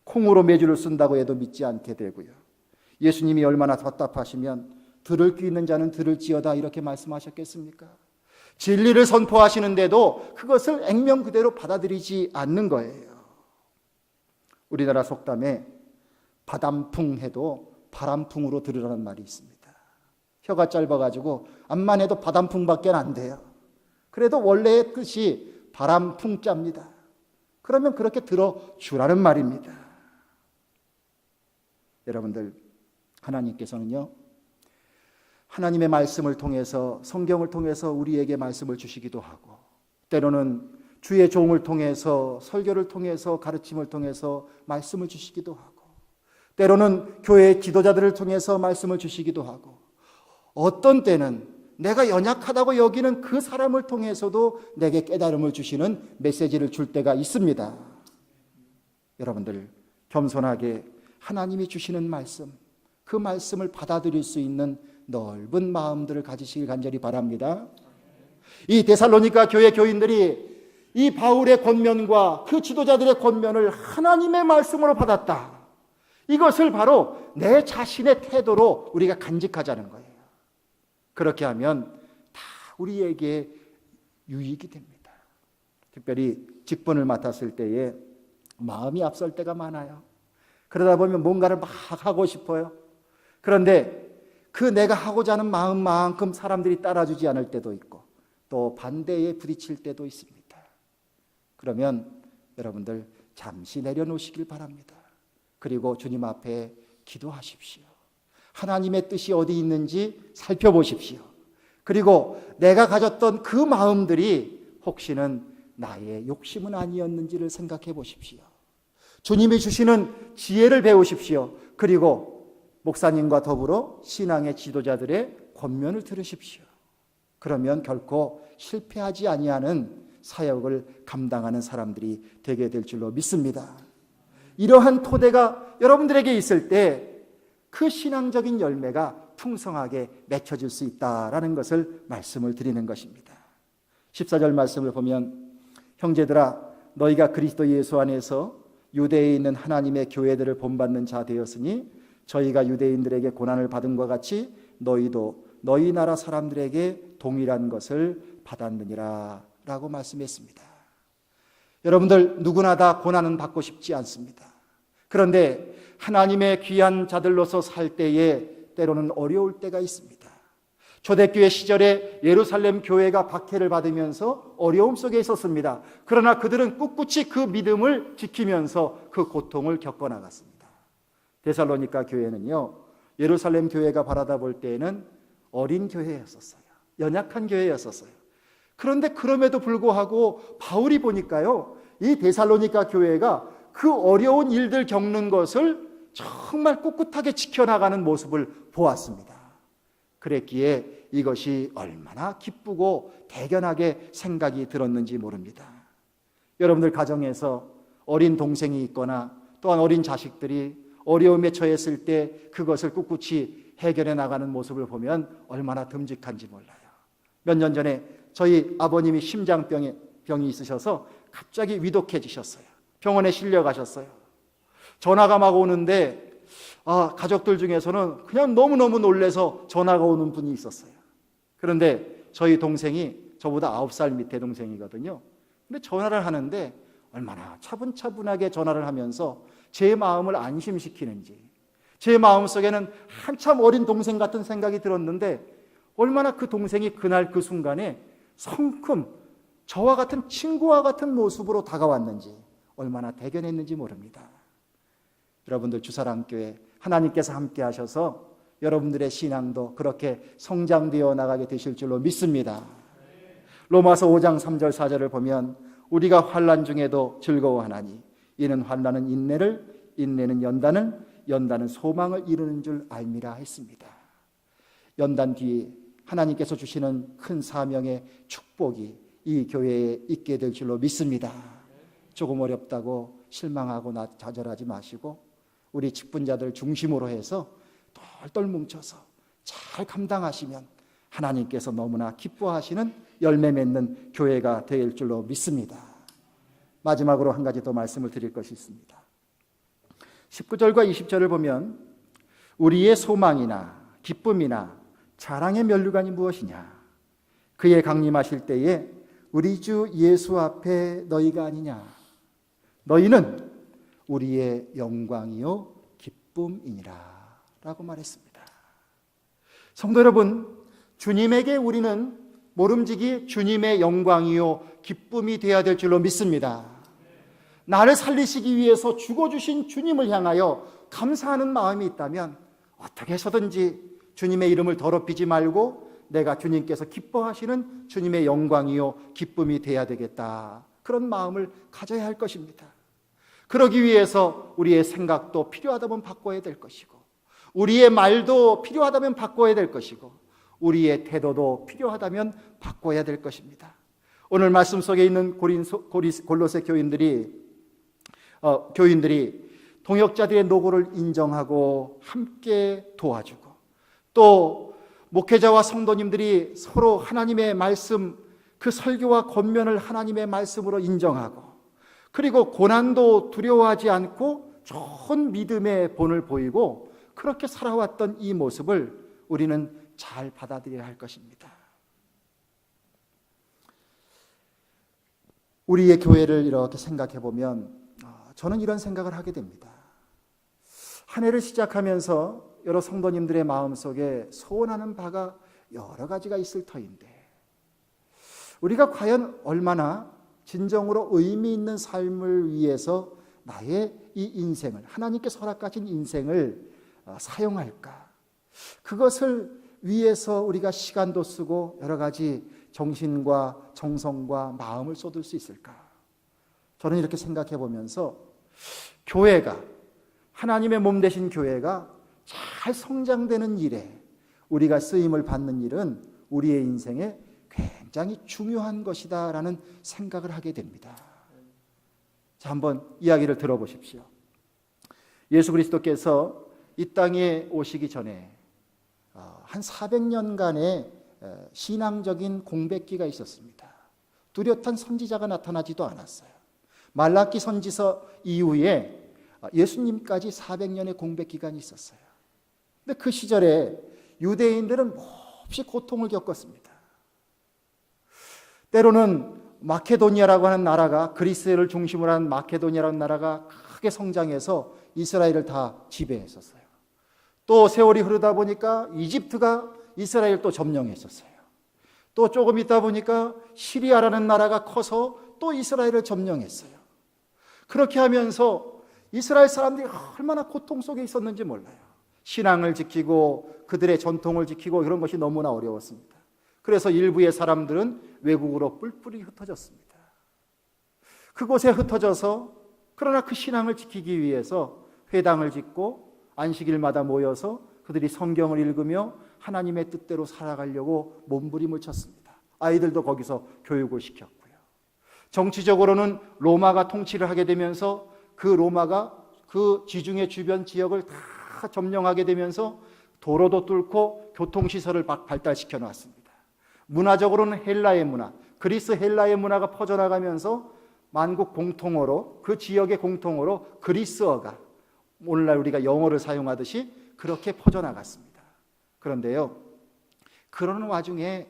콩으로 메주를 쓴다고 해도 믿지 않게 되고요. 예수님이 얼마나 답답하시면 들을 귀 있는 자는 들을지어다 이렇게 말씀하셨겠습니까? 진리를 선포하시는데도 그것을 액면 그대로 받아들이지 않는 거예요. 우리나라 속담에 바람풍 해도 바람풍으로 들으라는 말이 있습니다. 혀가 짧아가지고 암만 해도 바람풍밖에 안 돼요. 그래도 원래의 뜻이 바람풍자입니다. 그러면 그렇게 들어주라는 말입니다. 여러분들, 하나님께서는요, 하나님의 말씀을 통해서, 성경을 통해서 우리에게 말씀을 주시기도 하고, 때로는 주의 종을 통해서, 설교를 통해서, 가르침을 통해서 말씀을 주시기도 하고, 때로는 교회 지도자들을 통해서 말씀을 주시기도 하고, 어떤 때는 내가 연약하다고 여기는 그 사람을 통해서도 내게 깨달음을 주시는 메시지를 줄 때가 있습니다. 여러분들, 겸손하게 하나님이 주시는 말씀, 그 말씀을 받아들일 수 있는 넓은 마음들을 가지시길 간절히 바랍니다. 이 데살로니가 교회 교인들이 이 바울의 권면과 그 지도자들의 권면을 하나님의 말씀으로 받았다. 이것을 바로 내 자신의 태도로 우리가 간직하자는 거예요. 그렇게 하면 다 우리에게 유익이 됩니다. 특별히 직분을 맡았을 때에 마음이 앞설 때가 많아요. 그러다 보면 뭔가를 막 하고 싶어요. 그런데 그 내가 하고자 하는 마음만큼 사람들이 따라주지 않을 때도 있고 또 반대에 부딪힐 때도 있습니다. 그러면 여러분들 잠시 내려놓으시길 바랍니다. 그리고 주님 앞에 기도하십시오. 하나님의 뜻이 어디 있는지 살펴보십시오. 그리고 내가 가졌던 그 마음들이 혹시는 나의 욕심은 아니었는지를 생각해 보십시오. 주님이 주시는 지혜를 배우십시오. 그리고 목사님과 더불어 신앙의 지도자들의 권면을 들으십시오. 그러면 결코 실패하지 아니하는 사역을 감당하는 사람들이 되게 될 줄로 믿습니다. 이러한 토대가 여러분들에게 있을 때 그 신앙적인 열매가 풍성하게 맺혀질 수 있다라는 것을 말씀을 드리는 것입니다. 14절 말씀을 보면 형제들아 너희가 그리스도 예수 안에서 유대에 있는 하나님의 교회들을 본받는 자 되었으니 저희가 유대인들에게 고난을 받은 것 같이 너희도 너희 나라 사람들에게 동일한 것을 받았느니라 라고 말씀했습니다. 여러분들 누구나 다 고난은 받고 싶지 않습니다. 그런데 하나님의 귀한 자들로서 살 때에 때로는 어려울 때가 있습니다. 초대교회 시절에 예루살렘 교회가 박해를 받으면서 어려움 속에 있었습니다. 그러나 그들은 꿋꿋이 그 믿음을 지키면서 그 고통을 겪어나갔습니다. 데살로니가 교회는요, 예루살렘 교회가 바라다 볼 때에는 어린 교회였었어요. 연약한 교회였었어요. 그런데 그럼에도 불구하고 바울이 보니까요, 이 데살로니가 교회가 그 어려운 일들 겪는 것을 정말 꿋꿋하게 지켜나가는 모습을 보았습니다. 그랬기에 이것이 얼마나 기쁘고 대견하게 생각이 들었는지 모릅니다. 여러분들 가정에서 어린 동생이 있거나 또한 어린 자식들이 어려움에 처했을 때 그것을 꿋꿋이 해결해 나가는 모습을 보면 얼마나 듬직한지 몰라요. 몇 년 전에 저희 아버님이 심장병이 있으셔서 갑자기 위독해지셨어요. 병원에 실려가셨어요. 전화가 막 오는데 가족들 중에서는 그냥 너무너무 놀라서 전화가 오는 분이 있었어요. 그런데 저희 동생이 저보다 9살 밑에 동생이거든요. 근데 전화를 하는데 얼마나 차분차분하게 전화를 하면서 제 마음을 안심시키는지, 제 마음속에는 한참 어린 동생 같은 생각이 들었는데 얼마나 그 동생이 그날 그 순간에 성큼 저와 같은 친구와 같은 모습으로 다가왔는지, 얼마나 대견했는지 모릅니다. 여러분들 주사랑교회 하나님께서 함께 하셔서 여러분들의 신앙도 그렇게 성장되어 나가게 되실 줄로 믿습니다. 로마서 5장 3절 4절을 보면 우리가 환난 중에도 즐거워하나니 이는 환난은 인내를, 인내는 연단을, 연단은 소망을 이루는 줄 알미라 했습니다. 연단 뒤에 하나님께서 주시는 큰 사명의 축복이 이 교회에 있게 될 줄로 믿습니다. 조금 어렵다고 실망하고 좌절하지 마시고 우리 직분자들 중심으로 해서 똘똘 뭉쳐서 잘 감당하시면 하나님께서 너무나 기뻐하시는 열매 맺는 교회가 될 줄로 믿습니다. 마지막으로 한 가지 더 말씀을 드릴 것이 있습니다. 19절과 20절을 보면 우리의 소망이나 기쁨이나 자랑의 면류관이 무엇이냐? 그의 강림하실 때에 우리 주 예수 앞에 너희가 아니냐? 너희는 우리의 영광이요 기쁨이니라 라고 말했습니다. 성도 여러분, 주님에게 우리는 모름지기 주님의 영광이요 기쁨이 되어야 될 줄로 믿습니다. 나를 살리시기 위해서 죽어주신 주님을 향하여 감사하는 마음이 있다면 어떻게 해서든지 주님의 이름을 더럽히지 말고 내가 주님께서 기뻐하시는 주님의 영광이요 기쁨이 되어야 되겠다, 그런 마음을 가져야 할 것입니다. 그러기 위해서 우리의 생각도 필요하다면 바꿔야 될 것이고, 우리의 말도 필요하다면 바꿔야 될 것이고, 우리의 태도도 필요하다면 바꿔야 될 것입니다. 오늘 말씀 속에 있는 골로새 교인들이 동역자들의 노고를 인정하고 함께 도와주고, 또 목회자와 성도님들이 서로 하나님의 말씀, 그 설교와 권면을 하나님의 말씀으로 인정하고, 그리고 고난도 두려워하지 않고 좋은 믿음의 본을 보이고 그렇게 살아왔던 이 모습을 우리는 잘 받아들여야 할 것입니다. 우리의 교회를 이렇게 생각해 보면 저는 이런 생각을 하게 됩니다. 한 해를 시작하면서 여러 성도님들의 마음속에 소원하는 바가 여러 가지가 있을 터인데, 우리가 과연 얼마나 진정으로 의미 있는 삶을 위해서 나의 이 인생을, 하나님께서 허락하신 인생을 사용할까? 그것을 위해서 우리가 시간도 쓰고 여러 가지 정신과 정성과 마음을 쏟을 수 있을까? 저는 이렇게 생각해 보면서 교회가, 하나님의 몸 되신 교회가 잘 성장되는 일에 우리가 쓰임을 받는 일은 우리의 인생에 굉장히 중요한 것이다라는 생각을 하게 됩니다. 자, 한번 이야기를 들어보십시오. 예수 그리스도께서 이 땅에 오시기 전에 한 400년간의 신앙적인 공백기가 있었습니다. 뚜렷한 선지자가 나타나지도 않았어요. 말라기 선지서 이후에 예수님까지 400년의 공백 기간이 있었어요. 근데 그 시절에 유대인들은 몹시 고통을 겪었습니다. 때로는 마케도니아라고 하는 나라가, 그리스를 중심으로 한 마케도니아라는 나라가 크게 성장해서 이스라엘을 다 지배했었어요. 또 세월이 흐르다 보니까 이집트가 이스라엘을 또 점령했었어요. 또 조금 있다 보니까 시리아라는 나라가 커서 또 이스라엘을 점령했어요. 그렇게 하면서 이스라엘 사람들이 얼마나 고통 속에 있었는지 몰라요. 신앙을 지키고 그들의 전통을 지키고 이런 것이 너무나 어려웠습니다. 그래서 일부의 사람들은 외국으로 뿔뿔이 흩어졌습니다. 그곳에 흩어져서, 그러나 그 신앙을 지키기 위해서 회당을 짓고 안식일마다 모여서 그들이 성경을 읽으며 하나님의 뜻대로 살아가려고 몸부림을 쳤습니다. 아이들도 거기서 교육을 시켰고요. 정치적으로는 로마가 통치를 하게 되면서 그 로마가 그 지중해 주변 지역을 다 점령하게 되면서 도로도 뚫고 교통시설을 발달시켜 놨습니다. 문화적으로는 헬라의 문화, 그리스 헬라의 문화가 퍼져나가면서 만국 공통어로, 그 지역의 공통어로 그리스어가 오늘날 우리가 영어를 사용하듯이 그렇게 퍼져나갔습니다. 그런데요, 그러는 와중에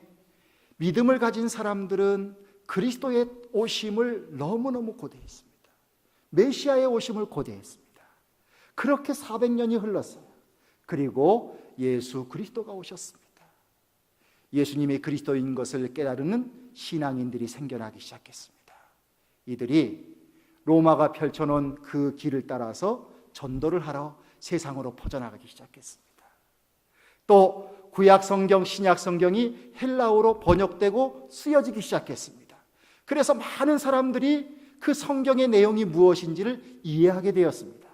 믿음을 가진 사람들은 그리스도의 오심을 너무너무 고대했습니다. 메시아의 오심을 고대했습니다. 그렇게 400년이 흘렀어요. 그리고 예수 그리스도가 오셨습니다. 예수님이 그리스도인 것을 깨달는 신앙인들이 생겨나기 시작했습니다. 이들이 로마가 펼쳐놓은 그 길을 따라서 전도를 하러 세상으로 퍼져나가기 시작했습니다. 또 구약 성경, 신약 성경이 헬라어로 번역되고 쓰여지기 시작했습니다. 그래서 많은 사람들이 그 성경의 내용이 무엇인지를 이해하게 되었습니다.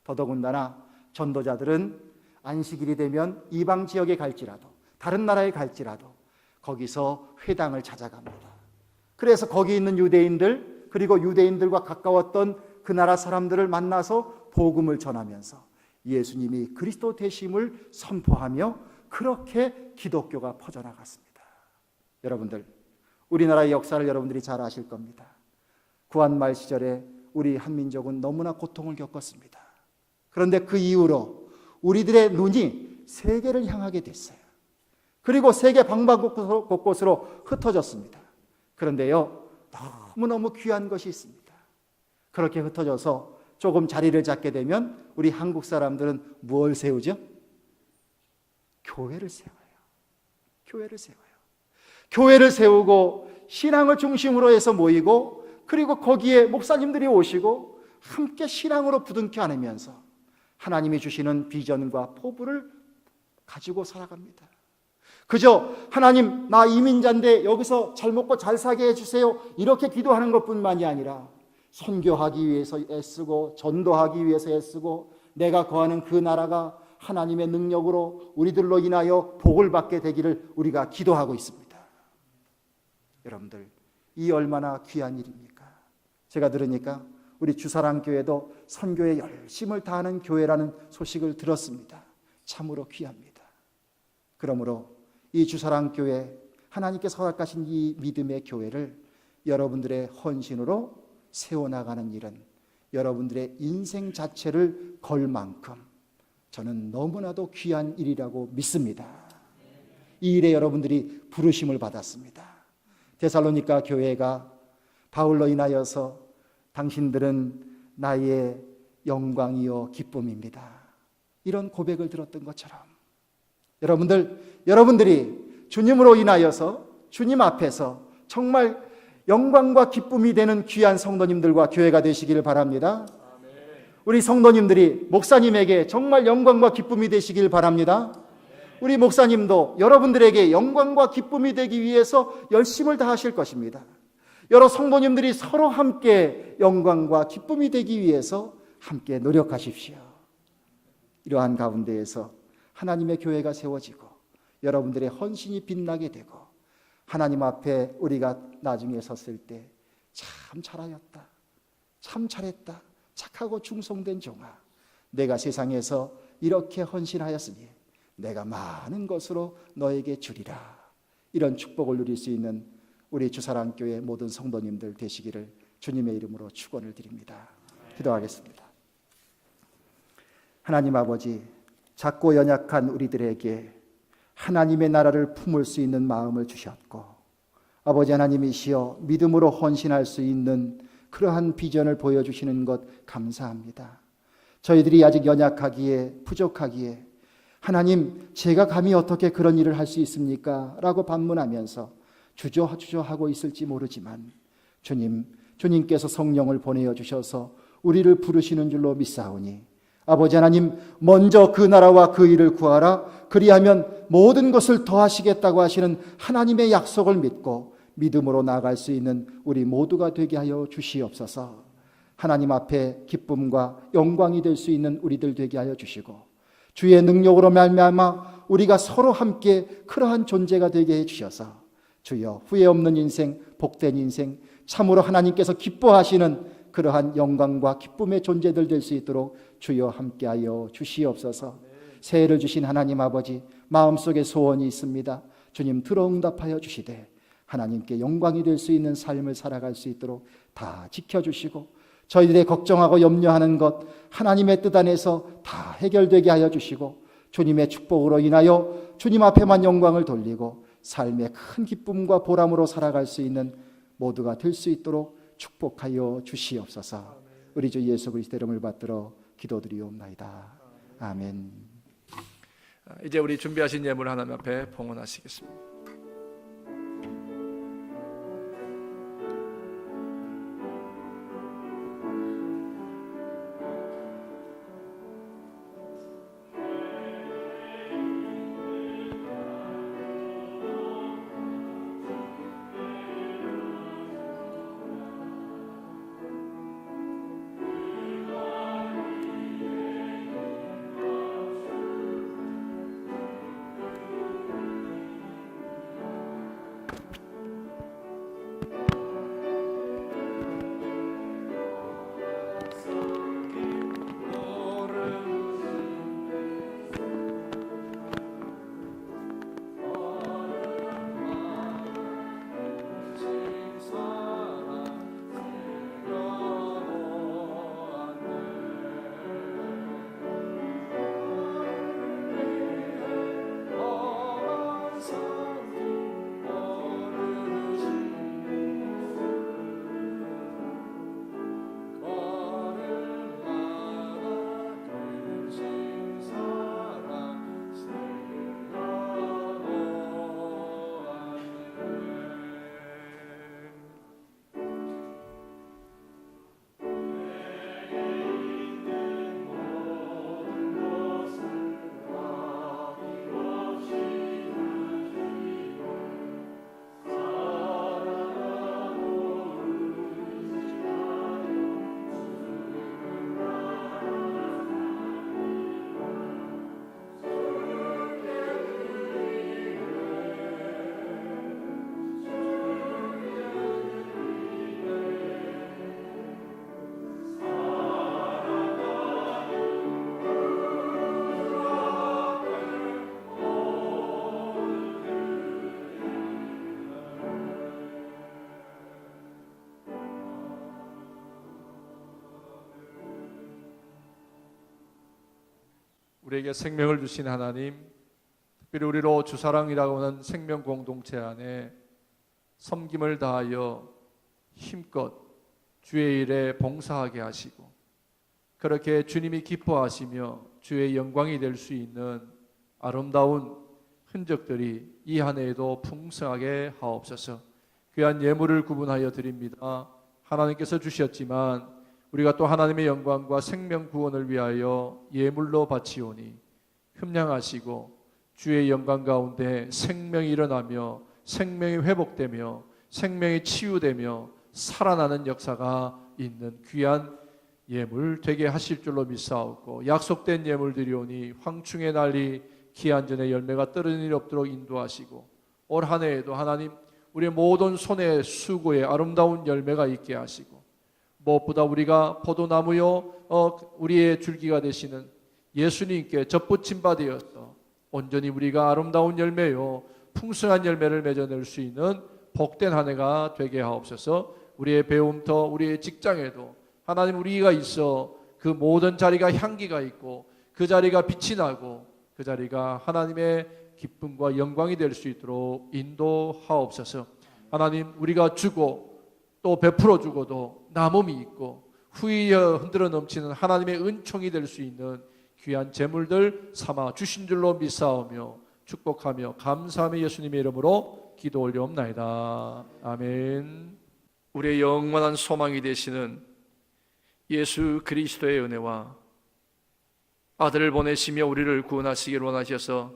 더더군다나 전도자들은 안식일이 되면 이방 지역에 갈지라도, 다른 나라에 갈지라도 거기서 회당을 찾아갑니다. 그래서 거기 있는 유대인들, 그리고 유대인들과 가까웠던 그 나라 사람들을 만나서 복음을 전하면서 예수님이 그리스도 되심을 선포하며 그렇게 기독교가 퍼져나갔습니다. 여러분들, 우리나라의 역사를 여러분들이 잘 아실 겁니다. 구한말 시절에 우리 한민족은 너무나 고통을 겪었습니다. 그런데 그 이후로 우리들의 눈이 세계를 향하게 됐어요. 그리고 세계 방방곳곳으로 흩어졌습니다. 그런데요, 너무너무 귀한 것이 있습니다. 그렇게 흩어져서 조금 자리를 잡게 되면 우리 한국 사람들은 뭘 세우죠? 교회를 세워요. 교회를 세워요. 교회를 세우고 신앙을 중심으로 해서 모이고, 그리고 거기에 목사님들이 오시고 함께 신앙으로 부둥켜 안으면서 하나님이 주시는 비전과 포부를 가지고 살아갑니다. 그저 하나님, 나 이민자인데 여기서 잘 먹고 잘 사게 해주세요, 이렇게 기도하는 것뿐만이 아니라 선교하기 위해서 애쓰고 전도하기 위해서 애쓰고, 내가 거하는 그 나라가 하나님의 능력으로 우리들로 인하여 복을 받게 되기를 우리가 기도하고 있습니다. 여러분들, 이 얼마나 귀한 일입니까? 제가 들으니까 우리 주사랑교회도 선교에 열심을 다하는 교회라는 소식을 들었습니다. 참으로 귀합니다. 그러므로 이 주사랑교회, 하나님께서 허락하신 이 믿음의 교회를 여러분들의 헌신으로 세워나가는 일은 여러분들의 인생 자체를 걸 만큼 저는 너무나도 귀한 일이라고 믿습니다. 이 일에 여러분들이 부르심을 받았습니다. 데살로니가 교회가 바울로 인하여서 당신들은 나의 영광이요 기쁨입니다, 이런 고백을 들었던 것처럼 여러분들이 주님으로 인하여서 주님 앞에서 정말 영광과 기쁨이 되는 귀한 성도님들과 교회가 되시기를 바랍니다. 우리 성도님들이 목사님에게 정말 영광과 기쁨이 되시길 바랍니다. 우리 목사님도 여러분들에게 영광과 기쁨이 되기 위해서 열심을 다하실 것입니다. 여러 성도님들이 서로 함께 영광과 기쁨이 되기 위해서 함께 노력하십시오. 이러한 가운데에서 하나님의 교회가 세워지고 여러분들의 헌신이 빛나게 되고, 하나님 앞에 우리가 나중에 섰을 때 참 잘하였다, 참 잘했다, 착하고 충성된 종아, 내가 세상에서 이렇게 헌신하였으니 내가 많은 것으로 너에게 주리라. 이런 축복을 누릴 수 있는 우리 주사랑교회 모든 성도님들 되시기를 주님의 이름으로 축원을 드립니다. 기도하겠습니다. 하나님 아버지, 작고 연약한 우리들에게 하나님의 나라를 품을 수 있는 마음을 주셨고, 아버지 하나님이시여 믿음으로 헌신할 수 있는 그러한 비전을 보여주시는 것 감사합니다. 저희들이 아직 연약하기에 부족하기에 하나님, 제가 감히 어떻게 그런 일을 할 수 있습니까? 라고 반문하면서 주저하고 있을지 모르지만 주님께서 성령을 보내어 주셔서 우리를 부르시는 줄로 믿사오니 아버지 하나님, 먼저 그 나라와 그 일을 구하라. 그리하면 모든 것을 더하시겠다고 하시는 하나님의 약속을 믿고 믿음으로 나아갈 수 있는 우리 모두가 되게 하여 주시옵소서. 하나님 앞에 기쁨과 영광이 될 수 있는 우리들 되게 하여 주시고, 주의 능력으로 말미암아 우리가 서로 함께 그러한 존재가 되게 해 주셔서 주여 후회 없는 인생, 복된 인생, 참으로 하나님께서 기뻐하시는 그러한 영광과 기쁨의 존재들 될 수 있도록 주여 함께하여 주시옵소서. 새해를 주신 하나님 아버지, 마음속에 소원이 있습니다. 주님 들어응답하여 주시되 하나님께 영광이 될 수 있는 삶을 살아갈 수 있도록 다 지켜주시고, 저희들의 걱정하고 염려하는 것 하나님의 뜻 안에서 다 해결되게 하여 주시고, 주님의 축복으로 인하여 주님 앞에만 영광을 돌리고 삶의 큰 기쁨과 보람으로 살아갈 수 있는 모두가 될 수 있도록 축복하여 주시옵소서. 우리 주 예수 그리스도의 이름을 받들어 기도드리옵나이다. 아멘. 이제 우리 준비하신 예물 하나님 앞에 봉헌하시겠습니다. 우리에게 생명을 주신 하나님, 특별히 우리로 주사랑이라고 하는 생명 공동체 안에 섬김을 다하여 힘껏 주의 일에 봉사하게 하시고, 그렇게 주님이 기뻐하시며 주의 영광이 될 수 있는 아름다운 흔적들이 이 한 해에도 풍성하게 하옵소서. 귀한 예물을 구분하여 드립니다. 하나님께서 주셨지만 우리가 또 하나님의 영광과 생명 구원을 위하여 예물로 바치오니 흠량하시고 주의 영광 가운데 생명이 일어나며 생명이 회복되며 생명이 치유되며 살아나는 역사가 있는 귀한 예물 되게 하실 줄로 믿사옵고, 약속된 예물 드리오니 황충의 날이 기한 전에 열매가 떨어지는 일이 없도록 인도하시고, 올 한 해에도 하나님 우리의 모든 손의 수고에 아름다운 열매가 있게 하시고, 무엇보다 우리가 포도나무요 우리의 줄기가 되시는 예수님께 접붙임 바 되어서 온전히 우리가 아름다운 열매요 풍성한 열매를 맺어낼 수 있는 복된 한 해가 되게 하옵소서. 우리의 배움터 우리의 직장에도 하나님 우리가 있어 그 모든 자리가 향기가 있고 그 자리가 빛이 나고 그 자리가 하나님의 기쁨과 영광이 될 수 있도록 인도하옵소서. 하나님 우리가 주고 또 베풀어 주고도 남음이 있고 후이어 흔들어 넘치는 하나님의 은총이 될 수 있는 귀한 재물들 삼아 주신 줄로 믿사오며 축복하며 감사하며 예수님의 이름으로 기도 올려옵나이다. 아멘. 우리의 영원한 소망이 되시는 예수 그리스도의 은혜와 아들을 보내시며 우리를 구원하시길 원하셔서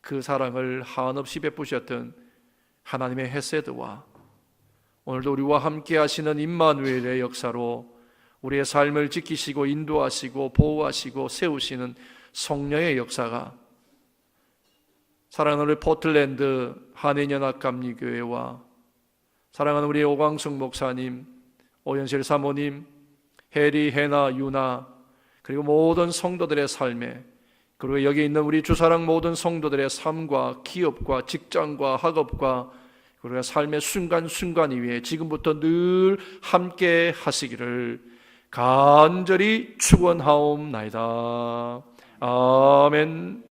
그 사랑을 한없이 베푸셨던 하나님의 헤세드와 오늘도 우리와 함께 하시는 임마누엘의 역사로 우리의 삶을 지키시고 인도하시고 보호하시고 세우시는 성령의 역사가 사랑하는 우리 포틀랜드 한인연합감리교회와 사랑하는 우리 오광숙 목사님, 오현실 사모님, 해리, 해나, 유나 그리고 모든 성도들의 삶에 그리고 여기 있는 우리 주사랑 모든 성도들의 삶과 기업과 직장과 학업과 그리고 삶의 순간순간 위에 지금부터 늘 함께 하시기를 간절히 축원하옵나이다. 아멘.